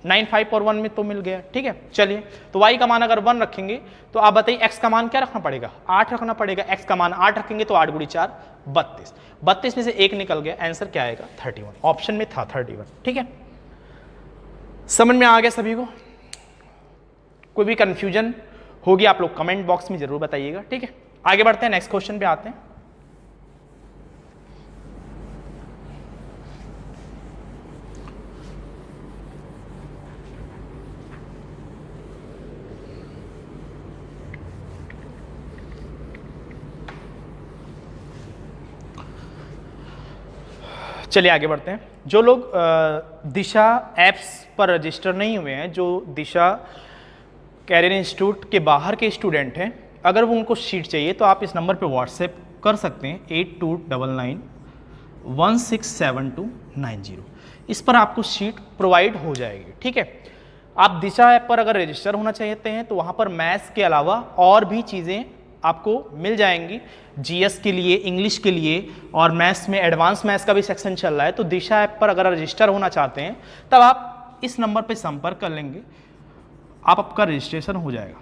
95 और 1 में तो मिल गया, ठीक है। चलिए, तो y का मान अगर 1 रखेंगे तो आप बताइए x का मान क्या रखना पड़ेगा? 8 रखना पड़ेगा। x का मान 8 रखेंगे तो 8 गुणी 4 32, 32 में से 1 निकल गया, आंसर क्या आएगा? 31। ऑप्शन में था 31, ठीक है। समझ में आ गया सभी को? कोई भी कंफ्यूजन होगी आप लोग कमेंट बॉक्स में जरूर बताइएगा, ठीक है। आगे बढ़ते हैं, नेक्स्ट क्वेश्चन पे आते हैं। चलिए आगे बढ़ते हैं। जो लोग दिशा ऐप्स पर रजिस्टर नहीं हुए हैं, जो दिशा कैरियर इंस्टीट्यूट के बाहर के स्टूडेंट हैं, अगर वो उनको शीट चाहिए तो आप इस नंबर पे व्हाट्सएप कर सकते हैं 8299167290। इस पर आपको शीट प्रोवाइड हो जाएगी, ठीक है। आप दिशा ऐप पर अगर रजिस्टर होना चाहते हैं तो वहाँ पर मैथ्स के अलावा और भी चीज़ें आपको मिल जाएंगी, जीएस के लिए, इंग्लिश के लिए, और मैथ्स में एडवांस मैथ्स का भी सेक्शन चल रहा है। तो दिशा ऐप पर अगर रजिस्टर होना चाहते हैं तब आप इस नंबर पर संपर्क कर लेंगे, आपका रजिस्ट्रेशन हो जाएगा,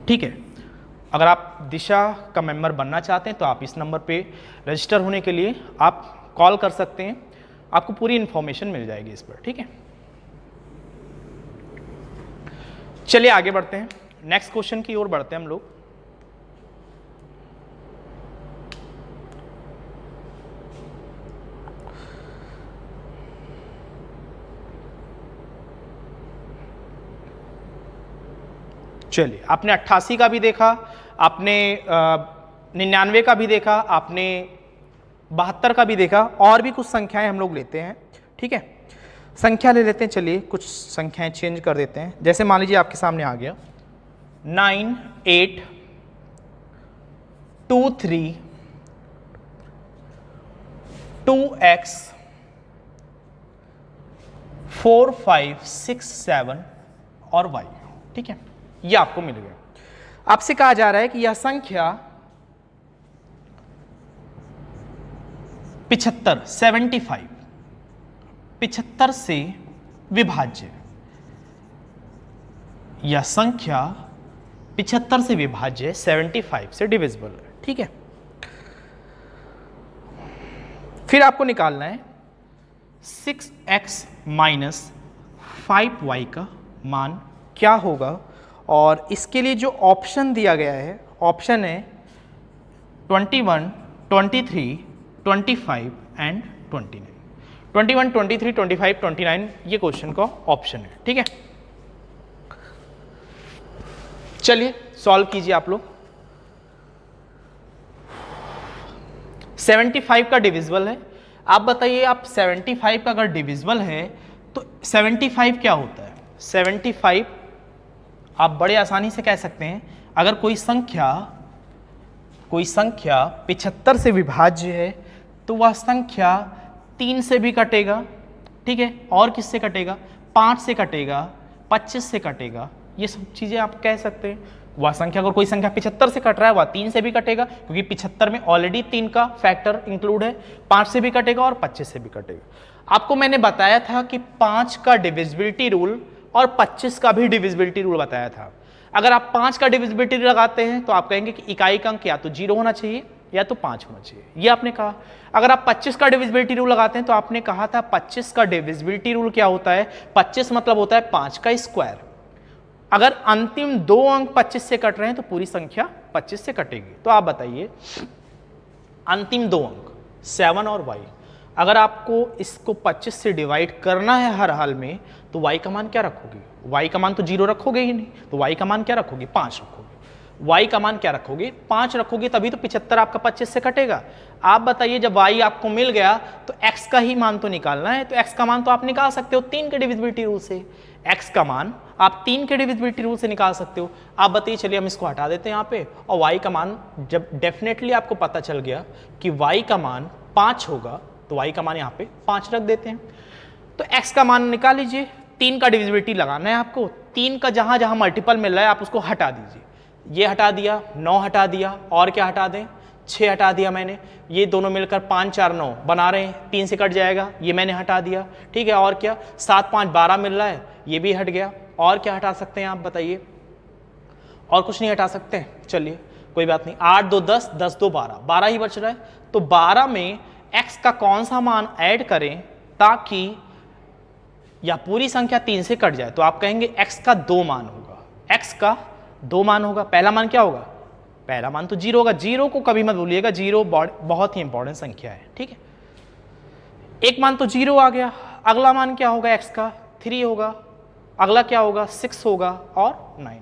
ठीक है। अगर आप दिशा का मेंबर बनना चाहते हैं तो आप इस नंबर पे रजिस्टर होने के लिए आप कॉल कर सकते हैं, आपको पूरी इंफॉर्मेशन मिल जाएगी इस पर, ठीक है। चलिए आगे बढ़ते हैं, नेक्स्ट क्वेश्चन की ओर बढ़ते हैं हम लोग। चलिए, आपने 88 का भी देखा, आपने 99 का भी देखा, आपने 72 का भी देखा, और भी कुछ संख्याएं हम लोग लेते हैं, ठीक है। संख्या ले लेते हैं, चलिए कुछ संख्याएं चेंज कर देते हैं। जैसे मान लीजिए आपके सामने आ गया 9 8 2 3 2x 4 5 6 7 और y, ठीक है, ये आपको मिल गया। आपसे कहा जा रहा है कि यह संख्या 75 से विभाज्य, यह संख्या 75 से विभाज्य 75 से डिविजिबल है, ठीक है। फिर आपको निकालना है 6x माइनस 5y का मान क्या होगा, और इसके लिए जो ऑप्शन दिया गया है, ऑप्शन है 21, 23, 25 एंड 29। 21, 23, 25, 29 ये क्वेश्चन का ऑप्शन है, ठीक है। चलिए सॉल्व कीजिए आप लोग। 75 का डिविजिबल है, आप बताइए, आप 75 का अगर डिविजिबल है तो 75 क्या होता है? 75 आप बड़े आसानी से कह सकते हैं, अगर कोई संख्या 75 से विभाज्य है तो वह संख्या 3 से भी कटेगा, ठीक है, और किससे कटेगा? 5 से कटेगा, 25 से कटेगा, ये सब चीज़ें आप कह सकते हैं। वह संख्या, अगर कोई संख्या 75 से कट रहा है वह 3 से भी कटेगा, क्योंकि 75 में ऑलरेडी 3 का फैक्टर इंक्लूड है, 5 से भी कटेगा और 25 से भी कटेगा। आपको मैंने बताया था कि 5 का डिविजिबिलिटी रूल और 25 का भी डिविजिबिलिटी रूल बताया था। अगर आप 5 का डिविजिबिलिटी लगाते हैं तो आप कहेंगे कि इकाई का अंक या तो 0 होना चाहिए या तो 5 होना चाहिए, ये आपने कहा। अगर आप 25 का डिविजिबिलिटी रूल लगाते हैं तो आपने कहा था 25 का डिविजिबिलिटी रूल क्या होता है? 25 मतलब होता है 5 का स्क्वायर। अगर अंतिम 2 अंक 25 से कट रहे हैं तो पूरी संख्या 25 से कटेगी। तो आप बताइए, अंतिम 2 अंक 7 और y, अगर आपको इसको 25 से डिवाइड करना है हर हाल में, तो y का मान क्या रखोगे? y का मान तो 0 रखोगे ही नहीं, तो y का मान क्या रखोगे? 5 रखोगे। y का मान क्या रखोगे 5 रखोगे, तभी तो 75 आपका 25 से कटेगा। आप बताइए जब y आपको मिल गया तो x का ही मान तो निकालना है, तो x का मान तो आप निकाल सकते हो 3 के डिविजिबिलिटी रूल से। x का मान आप 3 के डिविजिबिलिटी रूल से निकाल सकते हो। आप बताइए, चलिए हम इसको हटा देते हैं यहाँ पे, और y का मान जब डेफिनेटली आपको पता चल गया कि y का मान 5 होगा तो y का मान यहाँ पे 5 रख देते हैं। तो x का मान निकाल लीजिए, 3 का डिविजिबिलिटी लगाना है आपको, 3 का जहां जहां मल्टीपल मिल रहा है आप उसको हटा दीजिए। ये हटा दिया, 9 हटा दिया, और क्या हटा दें 6 हटा दिया मैंने, ये दोनों मिलकर 5 4 9 बना रहे हैं, 3 से कट जाएगा, ये मैंने हटा दिया। ठीक है, और क्या 7 5 12 मिल रहा है, ये भी हट गया। और क्या हटा सकते हैं आप बताइए, और कुछ नहीं हटा सकते, चलिए कोई बात नहीं। 8 2 10, 10 2 12, 12 ही बच रहा है। तो 12 में x का कौन सा मान ऐड करें ताकि या पूरी संख्या 3 से कट जाए, तो आप कहेंगे x का 2 मान होगा, x का 2 मान होगा। पहला मान क्या होगा, पहला मान तो 0 होगा, 0 को कभी मत भूलिएगा, 0 बहुत ही इंपॉर्टेंट संख्या है। ठीक है, एक मान तो 0 आ गया, अगला मान क्या होगा x का 3 होगा, अगला क्या होगा 6 होगा और 9।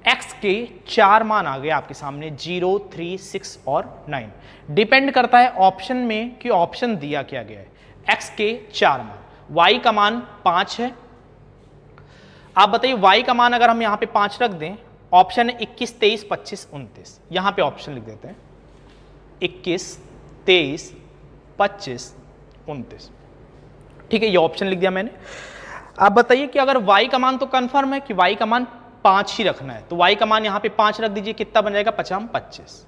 x के 4 मान आ गए आपके सामने, 0 3 6 और 9। डिपेंड करता है ऑप्शन में कि ऑप्शन दिया क्या गया है। x के 4 मान, y का मान 5 है। आप बताइए y का मान अगर हम यहाँ पे 5 रख दें, ऑप्शन है 21 23 25 29, यहाँ पे ऑप्शन लिख देते हैं 21 23 25 29। ठीक है, ये ऑप्शन लिख दिया मैंने। आप बताइए कि अगर y का मान तो कंफर्म है कि y का मान 5 ही रखना है, तो y का मान यहाँ पे 5 रख दीजिए, कितना बन जाएगा 5 25।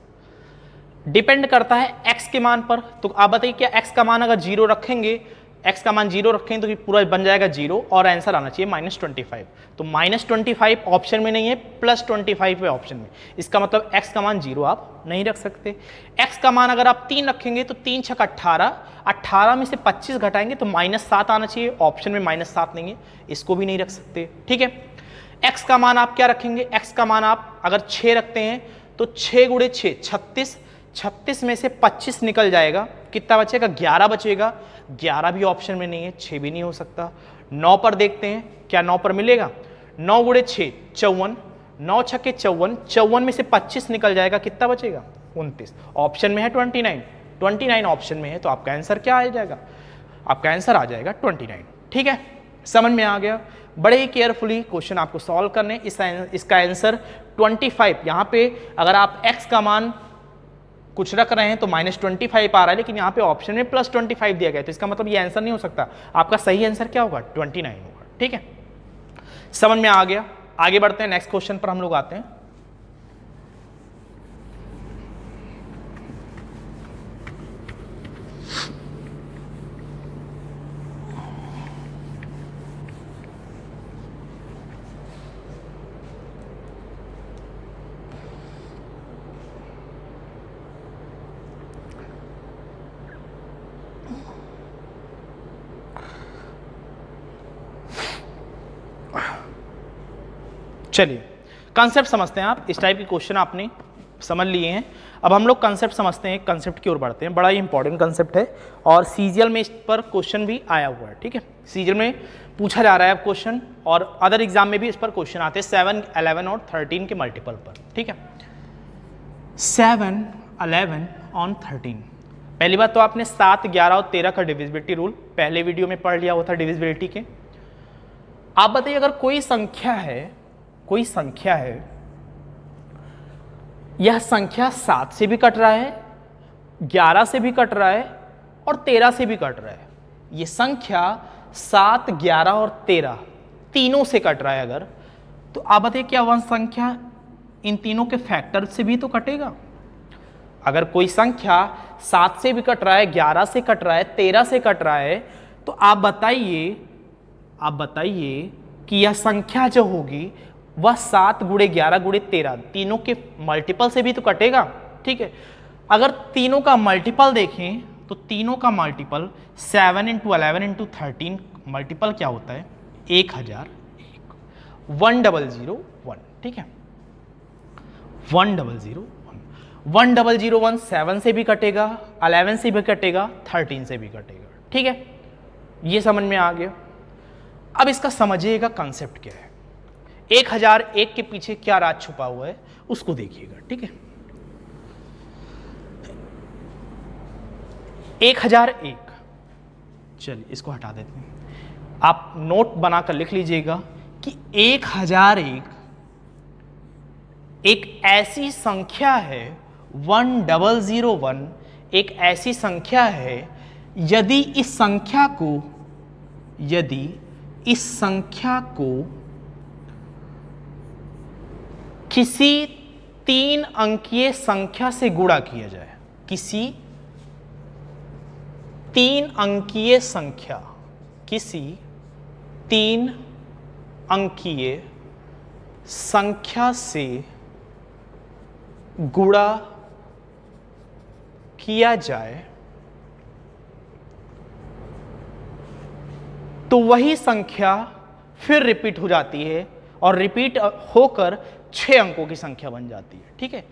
डिपेंड करता है x के मान पर, तो आप बताइए क्या x का मान अगर 0 रखेंगे, x का मान 0 रखेंगे तो पूरा बन जाएगा 0 और आंसर आना चाहिए -25। तो -25 ऑप्शन में नहीं है, +25 है ऑप्शन में, इसका मतलब x का मान 0 आप नहीं रख सकते। x का मान अगर आप 3 रखेंगे तो 3 छक 18, 18 में से 25 घटाएंगे तो -7 आना चाहिए, ऑप्शन में -7 नहीं है, इसको भी नहीं रख सकते। ठीक है, x का मान आप क्या रखेंगे, x का मान आप अगर 6 रखते हैं तो 6 गुणे 6 36, 36 में से 25 निकल जाएगा, कितना बचेगा 11 बचेगा, 11 भी ऑप्शन में नहीं है, 6 भी नहीं हो सकता। 9 पर देखते हैं, क्या 9 पर मिलेगा, 9 गुणे 6 54, 9 छक्के 54, 54 में से 25 निकल जाएगा, कितना बचेगा 29, ऑप्शन में है 29, 29 ऑप्शन में है, तो आपका आंसर क्या आ जाएगा, आपका आंसर आ जाएगा 29। ठीक है, समझ में आ गया। बड़े ही केयरफुली क्वेश्चन आपको सॉल्व करने, इसका आंसर 25। यहाँ पे अगर आप x का मान कुछ रख रहे हैं तो -25 आ रहा है, लेकिन यहाँ पे ऑप्शन में +25 दिया गया, तो इसका मतलब ये आंसर नहीं हो सकता, आपका सही आंसर क्या होगा 29 होगा। ठीक है, समझ में आ गया। आगे बढ़ते हैं, नेक्स्ट क्वेश्चन पर हम लोग आते हैं। चलिए कंसेप्ट समझते हैं। आप इस टाइप के क्वेश्चन आपने समझ लिए हैं, अब हम लोग कंसेप्ट समझते हैं, कंसेप्ट की ओर बढ़ते हैं। बड़ा ही इंपॉर्टेंट कंसेप्ट है और सीजीएल में इस पर क्वेश्चन भी आया हुआ है। ठीक है, सीजीएल में पूछा जा रहा है अब क्वेश्चन, और अदर एग्जाम में भी इस पर क्वेश्चन आते हैं 7 11 और 13 के मल्टीपल पर। ठीक है, 7 11 और 13। पहली बात तो आपने 7 11 और 13 का डिविजिबिलिटी रूल पहले वीडियो में पढ़ लिया हुआ था डिविजिबिलिटी के। आप बताइए अगर कोई संख्या है, यह संख्या 7 से भी कट रहा है, 11 से भी कट रहा है और 13 से भी कट रहा है, यह संख्या 7 11 और 13 तीनों से कट रहा है अगर, तो आप बताइए क्या वह संख्या इन तीनों के फैक्टर से भी तो कटेगा। अगर कोई संख्या 7 से भी कट रहा है, 11 से कट रहा है, 13 से कट रहा है, तो आप बताइए कि यह संख्या जो होगी वह 7 गुणे 11 गुणे 13 तीनों के मल्टीपल से भी तो कटेगा। ठीक है, अगर तीनों का मल्टीपल देखें तो तीनों का मल्टीपल 7 × 11 × 13 मल्टीपल क्या होता है 1001, 1001। ठीक है, 1001, 1001 7 से भी कटेगा, 11 से भी कटेगा, 13 से भी कटेगा। ठीक है, ये समझ में आ गया। अब इसका समझिएगा कंसेप्ट क्या है। 1001 के पीछे क्या राज छुपा हुआ है उसको देखिएगा, ठीक है। 1001, चलिए इसको हटा देते हैं। आप नोट बनाकर लिख लीजिएगा कि 1001 एक ऐसी संख्या है, 1001 एक ऐसी संख्या है, यदि इस संख्या को किसी 3 अंकीय संख्या से गुणा किया जाए, किसी 3 अंकीय संख्या से गुणा किया जाए तो वही संख्या फिर रिपीट हो जाती है और रिपीट होकर 6 अंकों की संख्या बन जाती है, ठीक है।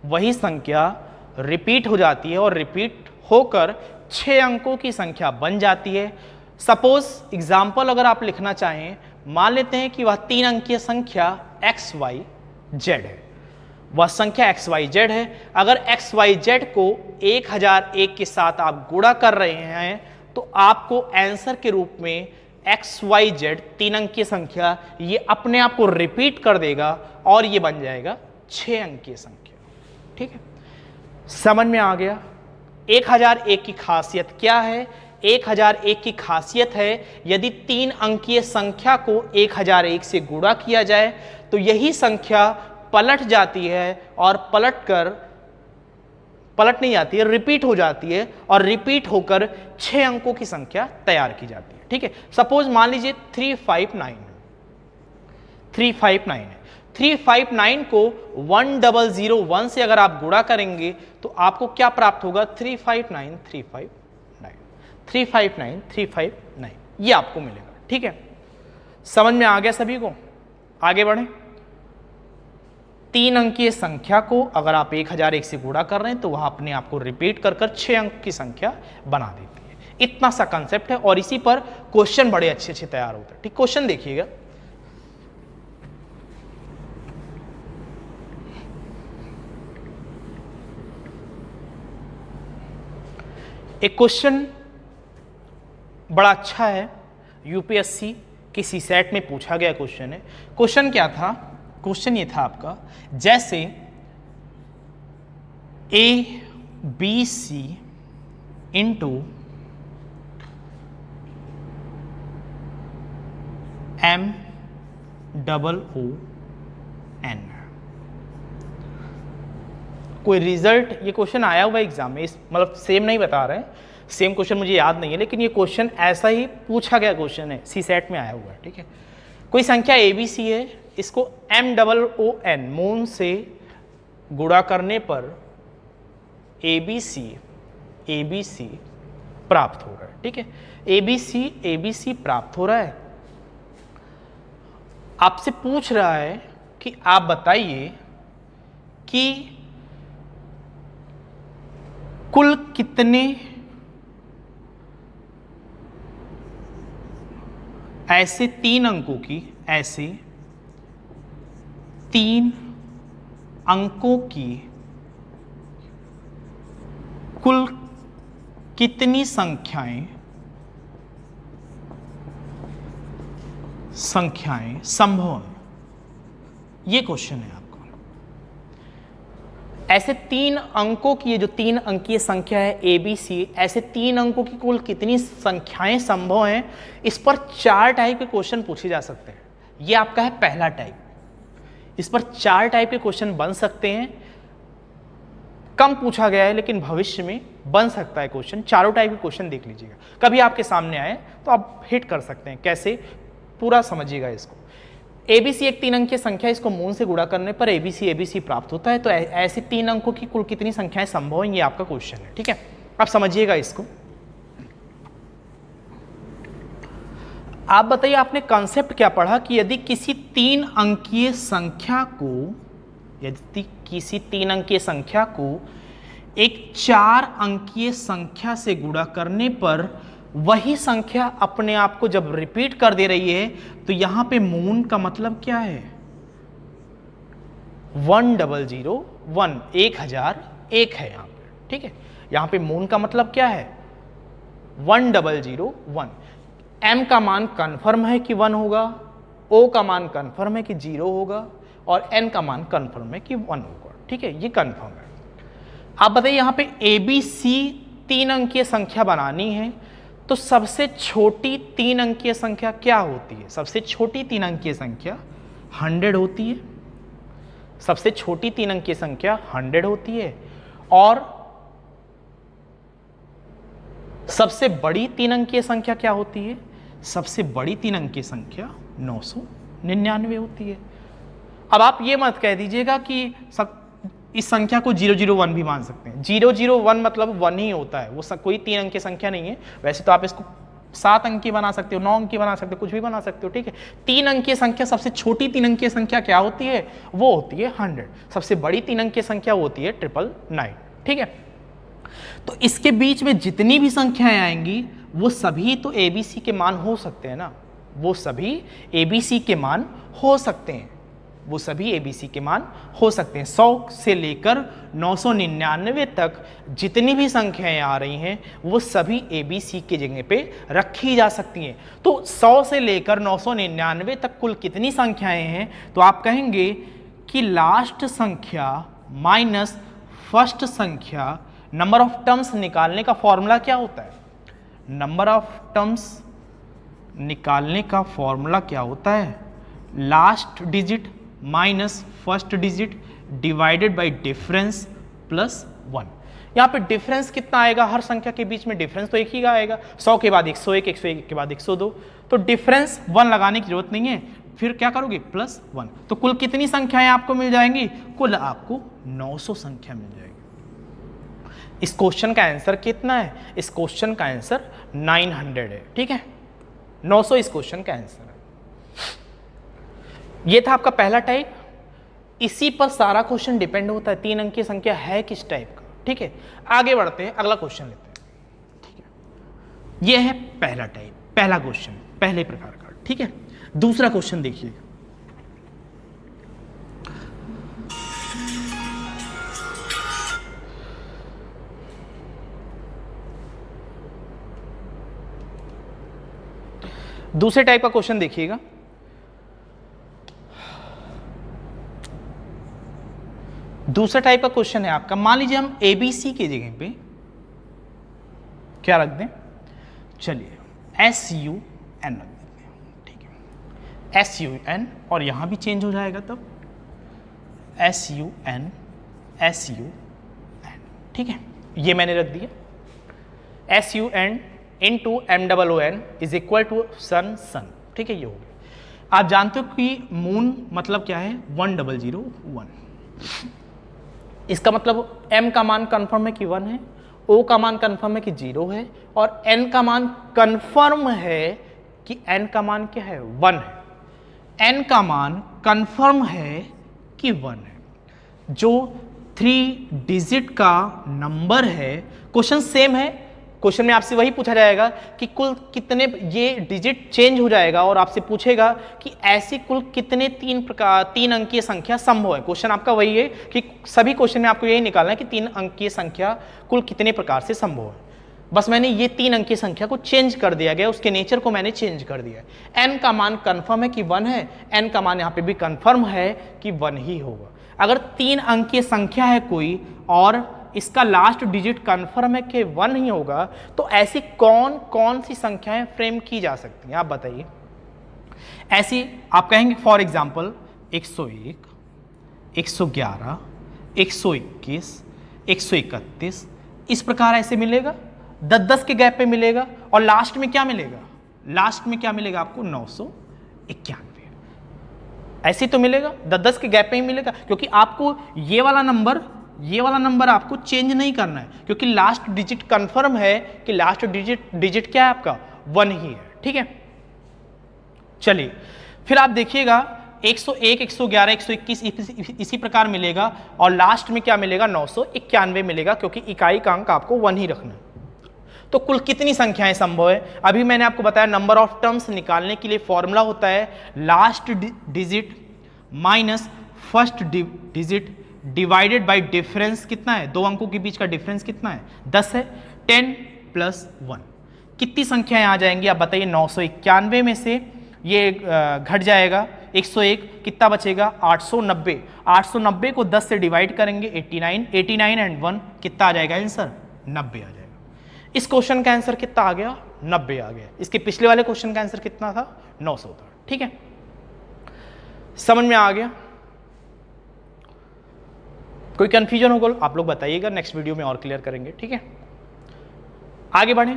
वही संख्या रिपीट हो जाती है और रिपीट होकर 6 अंकों की संख्या बन जाती है। सपोज एग्जाम्पल अगर आप लिखना चाहें, मान लेते हैं कि वह 3 अंकीय संख्या XYZ है, वह संख्या XYZ है। अगर XYZ को 1001 के साथ आप गुणा कर रहे हैं तो आपको आंसर के रूप में XYZ 3 अंकीय संख्या ये अपने आप को रिपीट कर देगा और ये बन जाएगा 6 अंकीय संख्या, ठीक है। समझ में आ गया। 1001 की खासियत क्या है? 1001 की खासियत है यदि 3 अंकीय संख्या को 1001 से गुणा किया जाए तो यही संख्या पलट जाती है और पलट नहीं जाती है, रिपीट हो जाती है और रिपीट होकर 6 अंकों की संख्या तैयार की जाती है, ठीक है। सपोज मान लीजिए 359 है। 359 को 1001 से अगर आप गुणा करेंगे तो आपको क्या प्राप्त होगा? 359 ये आपको मिलेगा, ठीक है। समझ में आ गया सभी को? आगे बढ़ें। 3 अंकीय संख्या को अगर आप 1001 से गुणा कर रहे हैं तो वह अपने आप को रिपीट कर 6 अंक की संख्या बना देती है। इतना सा कंसेप्ट है और इसी पर क्वेश्चन बड़े अच्छे अच्छे तैयार होते हैं, ठीक। क्वेश्चन देखिएगा। एक क्वेश्चन बड़ा अच्छा है, यूपीएससी की सीसेट में पूछा गया क्वेश्चन है। क्वेश्चन क्या था? क्वेश्चन ये था आपका, जैसे ABC इंटू MOON, कोई रिजल्ट, ये क्वेश्चन आया हुआ एग्जाम में, मतलब सेम नहीं बता रहे हैं, सेम क्वेश्चन मुझे याद नहीं है, लेकिन ये क्वेश्चन ऐसा ही पूछा गया क्वेश्चन है, सीसेट में आया हुआ है, ठीक है। कोई संख्या ABC है, इसको MOON मून से गुणा करने पर ABC प्राप्त हो रहा है, ठीक है। ABC प्राप्त हो रहा है। आपसे पूछ रहा है कि आप बताइए कि कुल कितने ऐसे 3 अंकों की, ऐसे 3 अंकों की कुल कितनी संख्याएं संभव हैं? ये क्वेश्चन है आपको। ऐसे 3 अंकों की, ये जो 3 अंकीय संख्या है ABC, ऐसे 3 अंकों की कुल कितनी संख्याएं संभव हैं, इस पर 4 टाइप के क्वेश्चन पूछे जा सकते हैं। ये आपका है पहला टाइप। इस पर 4 टाइप के क्वेश्चन बन सकते हैं। कम पूछा गया है लेकिन भविष्य में बन सकता है क्वेश्चन। चारों टाइप के क्वेश्चन देख लीजिएगा, कभी आपके सामने आए तो आप हिट कर सकते हैं। कैसे, पूरा समझिएगा इसको। ABC एक 3 अंकीय संख्या, इसको मून से गुणा करने पर ABC प्राप्त होता है। तो ऐसे 3 अंकों की कुल कितनी संख्याएं संभव हैं, ये आपका क्वेश्चन है, ठीक है। आप समझिएगा इसको। आप बताइए, आपने कॉन्सेप्ट क्या पढ़ा कि यदि किसी 3 अंकीय संख्या को एक 4 अंकीय संख्या से गुणा करने पर वही संख्या अपने आप को जब रिपीट कर दे रही है तो यहां पे मून का मतलब क्या है? 1001, 1001 है यहाँ पे, ठीक है। यहाँ पे मून का मतलब क्या है 1001। m का मान कंफर्म है कि 1 होगा, o का मान कंफर्म है कि 0 होगा, और n का मान कंफर्म है कि 1 होगा, ठीक है, ये कंफर्म है। आप बताइए यहाँ पे ABC 3 अंकीय संख्या बनानी है, तो सबसे छोटी 3 अंकीय संख्या क्या होती है? सबसे छोटी 3 अंकीय संख्या 100 होती है। सबसे छोटी 3 अंकीय संख्या 100 होती है, और सबसे बड़ी 3 अंकीय संख्या क्या होती है? सबसे बड़ी 3 अंकीय संख्या 999 होती है। अब आप ये मत कह दीजिएगा कि सब इस संख्या को 001 भी मान सकते हैं। 001 मतलब 1 ही होता है, वो कोई 3 अंकीय संख्या नहीं है। वैसे तो आप इसको 7 अंकी बना सकते हो, 9 अंकी बना सकते हो, कुछ भी बना सकते हो, ठीक है। 3 अंकीय संख्या, सबसे छोटी 3 अंकीय संख्या क्या होती है? वो होती है 100। सबसे बड़ी 3 अंकीय संख्या होती है 999, ठीक है। तो इसके बीच में जितनी भी संख्याएं आएंगी वो सभी तो ABC के मान हो सकते हैं ना, वो सभी ABC के मान हो सकते हैं, वो सभी ABC के मान हो सकते हैं। 100 से लेकर 999 तक जितनी भी संख्याएं आ रही हैं वो सभी ABC के जगह पे रखी जा सकती हैं। तो 100 से लेकर 999 तक कुल कितनी संख्याएं हैं? तो आप कहेंगे कि लास्ट संख्या माइनस फर्स्ट संख्या, नंबर ऑफ टर्म्स निकालने का फॉर्मूला क्या होता है? नंबर ऑफ टर्म्स निकालने का फॉर्मूला क्या होता है? Last digit minus first digit divided by difference plus 1। यहाँ पे डिफरेंस कितना आएगा? हर संख्या के बीच में डिफरेंस तो एक ही आएगा। 100 के बाद 101, 101 के बाद 102, तो डिफरेंस 1 लगाने की जरूरत नहीं है। फिर क्या करोगे? प्लस 1। तो कुल कितनी संख्याएं आपको मिल जाएंगी? कुल आपको 900 संख्या मिल जाएगी। इस क्वेश्चन का आंसर कितना है? इस क्वेश्चन का आंसर 900 है, ठीक है। 900 इस क्वेश्चन का आंसर है। ये था आपका पहला टाइप। इसी पर सारा क्वेश्चन डिपेंड होता है 3 अंकीय संख्या है किस टाइप का, ठीक है। आगे बढ़ते हैं, अगला क्वेश्चन लेते हैं, ठीक है। ये है पहला टाइप, पहला क्वेश्चन, पहले प्रकार का, ठीक है। दूसरा क्वेश्चन देखिए, दूसरे टाइप का क्वेश्चन देखिएगा। दूसरा टाइप का क्वेश्चन है आपका, मान लीजिए हम ABC की जगह पे क्या रख दें? चलिए SUN रख देते हैं, ठीक है। SUN, और यहां भी चेंज हो जाएगा तब SUN, ठीक है। ये मैंने रख दिया। SUN into MOON is equal to sun, ठीक है, ये हो गया। आप जानते हो कि मून मतलब क्या है? 1001। इसका मतलब m का मान कंफर्म है कि 1 है, o का मान कंफर्म है कि 0 है, और n का मान कंफर्म है कि n का मान क्या है? 1 है। n का मान कंफर्म है कि 1 है। जो 3 डिजिट का नंबर है, क्वेश्चन सेम है। क्वेश्चन में आपसे वही पूछा जाएगा कि कुल कितने, ये डिजिट चेंज हो जाएगा और आपसे पूछेगा कि ऐसी कुल कितने 3 अंकीय संख्या संभव है। क्वेश्चन आपका वही है कि सभी क्वेश्चन में आपको यही निकालना है कि 3 अंकीय संख्या कुल कितने प्रकार से संभव है। बस मैंने ये 3 अंकीय संख्या को चेंज कर दिया गया, उसके नेचर को मैंने चेंज कर दिया है। n का मान कंफर्म है कि 1 है, n का मान यहाँ पे भी कंफर्म है कि 1 ही होगा। अगर 3 अंकीय संख्या है कोई और इसका लास्ट डिजिट कंफर्म है कि 1 ही होगा, तो ऐसी कौन कौन सी संख्याएं फ्रेम की जा सकती हैं? आप बताइए। ऐसी आप कहेंगे फॉर एग्जांपल 101, 111, 121, 131, इस प्रकार ऐसे मिलेगा, 10-10 के गैप पे मिलेगा, और लास्ट में क्या मिलेगा? लास्ट में क्या मिलेगा आपको? 991। ऐसे तो मिलेगा, 10-10 के गैप पे ही मिलेगा, क्योंकि आपको ये वाला नंबर आपको चेंज नहीं करना है, क्योंकि लास्ट डिजिट कंफर्म है कि लास्ट डिजिट क्या है आपका? 1 ही है, ठीक है। चलिए फिर आप देखिएगा 101, 111, 121 इसी प्रकार मिलेगा, और लास्ट में क्या मिलेगा? 991 मिलेगा, क्योंकि इकाई का अंक आपको 1 ही रखना है। तो कुल कितनी संख्याएं संभव है? अभी मैंने आपको बताया नंबर ऑफ टर्म्स निकालने के लिए फॉर्मूला होता है last digit minus first digit divided by difference कितना है, दो अंकों के बीच का डिफरेंस कितना है, 10 है। 10 + 1 कितनी संख्याएं आ जाएंगी आप बताइए। 991 में से ये घट जाएगा 101, कितना बचेगा 890। 890 को 10 से डिवाइड करेंगे 89, 89 एंड 1 कितना आ जाएगा आंसर, 90 आ जाएगा। इस क्वेश्चन का आंसर कितना आ गया, 90 आ गया। इसके पिछले वाले क्वेश्चन का आंसर कितना था, 900 था। ठीक है, समझ में आ गया। कोई कंफ्यूजन होगा आप लोग बताइएगा, नेक्स्ट वीडियो में और क्लियर करेंगे। ठीक है, आगे बढ़े।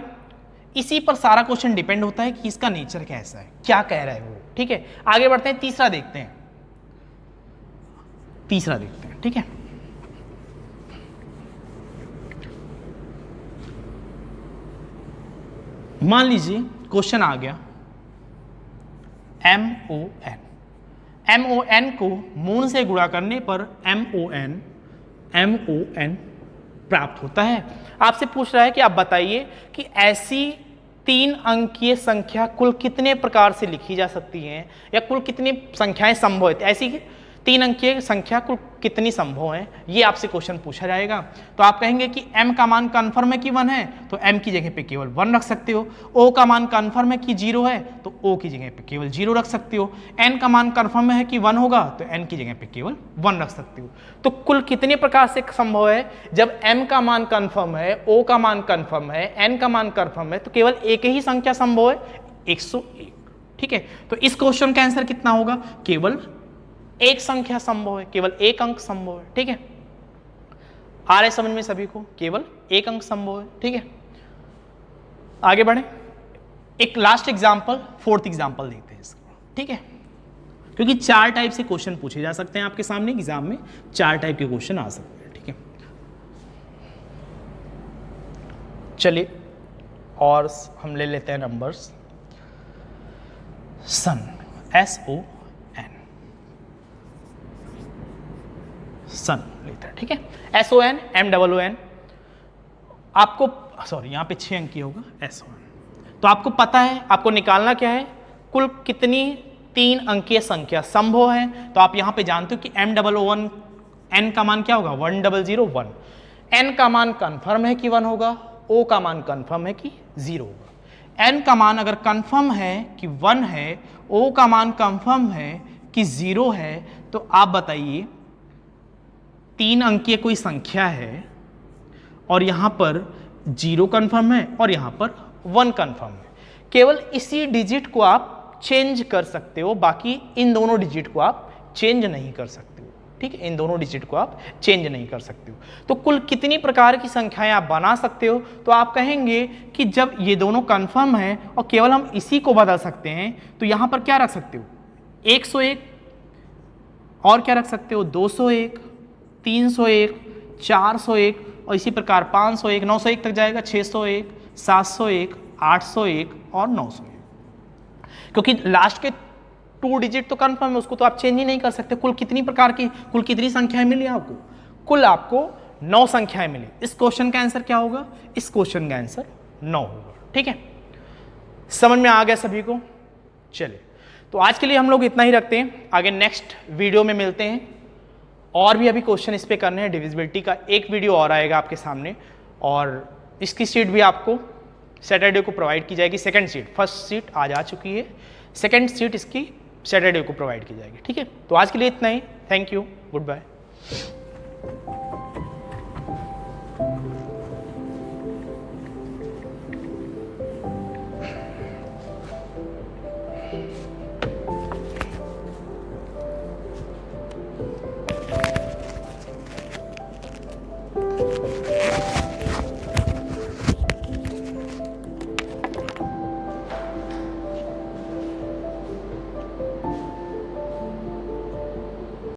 इसी पर सारा क्वेश्चन डिपेंड होता है कि इसका नेचर कैसा है, क्या कह रहा है वो। ठीक है, आगे बढ़ते हैं, तीसरा देखते हैं, तीसरा देखते हैं। ठीक है, मान लीजिए क्वेश्चन आ गया MON, MON को मून से गुणा करने पर MON प्राप्त होता है। आपसे पूछ रहा है कि आप बताइए कि ऐसी 3 अंकीय संख्या कुल कितने प्रकार से लिखी जा सकती हैं, या कुल कितनी संख्याएं संभव है, ऐसी 3 अंकीय संख्या कुल कितनी संभव है, ये आपसे क्वेश्चन पूछा जाएगा। तो आप कहेंगे कि m का मान कन्फर्म है कि 1 है, तो m की जगह पे केवल 1 रख सकते हो। o का मान कन्फर्म है कि 0 है, तो o की जगह पे केवल 0 रख सकते हो। n का मान कन्फर्म है कि 1 होगा, तो n की जगह पे केवल 1 रख सकते हो। तो कुल कितने प्रकार से संभव है, जब m का मान कन्फर्म है, o का मान कन्फर्म है, n का मान कन्फर्म है, तो केवल एक ही संख्या संभव है, 101। ठीक है, तो इस क्वेश्चन का आंसर कितना होगा, केवल एक संख्या संभव है, केवल एक अंक संभव है। ठीक है, आ रहा है समझ में सभी को, केवल एक अंक संभव है। ठीक है, आगे बढ़े। एक लास्ट एग्जांपल, 4th एग्जांपल देखते हैं इसको। ठीक है, क्योंकि 4 टाइप से क्वेश्चन पूछे जा सकते हैं आपके सामने एग्जाम में, 4 टाइप के क्वेश्चन आ सकते हैं। ठीक है, चलिए और हम ले लेते हैं नंबर्स। सन, SON, सन लेते हैं। ठीक है, SON, MOON, आपको सॉरी यहाँ पे 6 अंकी होगा SON। तो आपको पता है, आपको निकालना क्या है, कुल कितनी 3 अंकीय संख्या संभव है। तो आप यहाँ पे जानते हो कि MOON, n का मान क्या होगा, 1001। n का मान कंफर्म है कि 1 होगा, o का मान कंफर्म है कि 0 होगा। n का मान अगर कंफर्म है कि 1 है, o का मान कंफर्म है कि 0 है, तो आप बताइए 3 अंकीय कोई संख्या है और यहां पर 0 कंफर्म है और यहां पर 1 कंफर्म है। केवल इसी डिजिट को आप चेंज कर सकते हो, बाकी इन दोनों डिजिट को आप चेंज नहीं कर सकते हो। ठीक है, इन दोनों डिजिट को आप चेंज नहीं कर सकते हो। तो कुल कितनी प्रकार की संख्याएं आप बना सकते हो, तो आप कहेंगे कि जब ये दोनों कंफर्म है और केवल हम इसी को बदल सकते हैं, तो यहां पर क्या रख सकते हो, 101, और क्या रख सकते हो, 201, 301, 401, और इसी प्रकार 501, 901 तक जाएगा, 601, 701, 801 और 901। क्योंकि लास्ट के 2 डिजिट तो कंफर्म है, उसको तो आप चेंज ही नहीं कर सकते। कुल कितनी प्रकार की, कुल कितनी संख्याएं मिली आपको, कुल आपको 9 संख्याएं मिली। इस क्वेश्चन का आंसर क्या होगा, इस क्वेश्चन का आंसर 9 होगा। ठीक है, समझ में आ गया सभी को। चलिए, तो आज के लिए हम लोग इतना ही रखते हैं, आगे नेक्स्ट वीडियो में मिलते हैं। और भी अभी क्वेश्चन इस पे करने हैं, डिविजिबिलिटी का एक वीडियो और आएगा आपके सामने, और इसकी सीट भी आपको सैटरडे को प्रोवाइड की जाएगी। सेकंड सीट, फर्स्ट सीट आज आ चुकी है, सेकंड सीट इसकी सैटरडे को प्रोवाइड की जाएगी। ठीक है, तो आज के लिए इतना ही, थैंक यू, गुड बाय।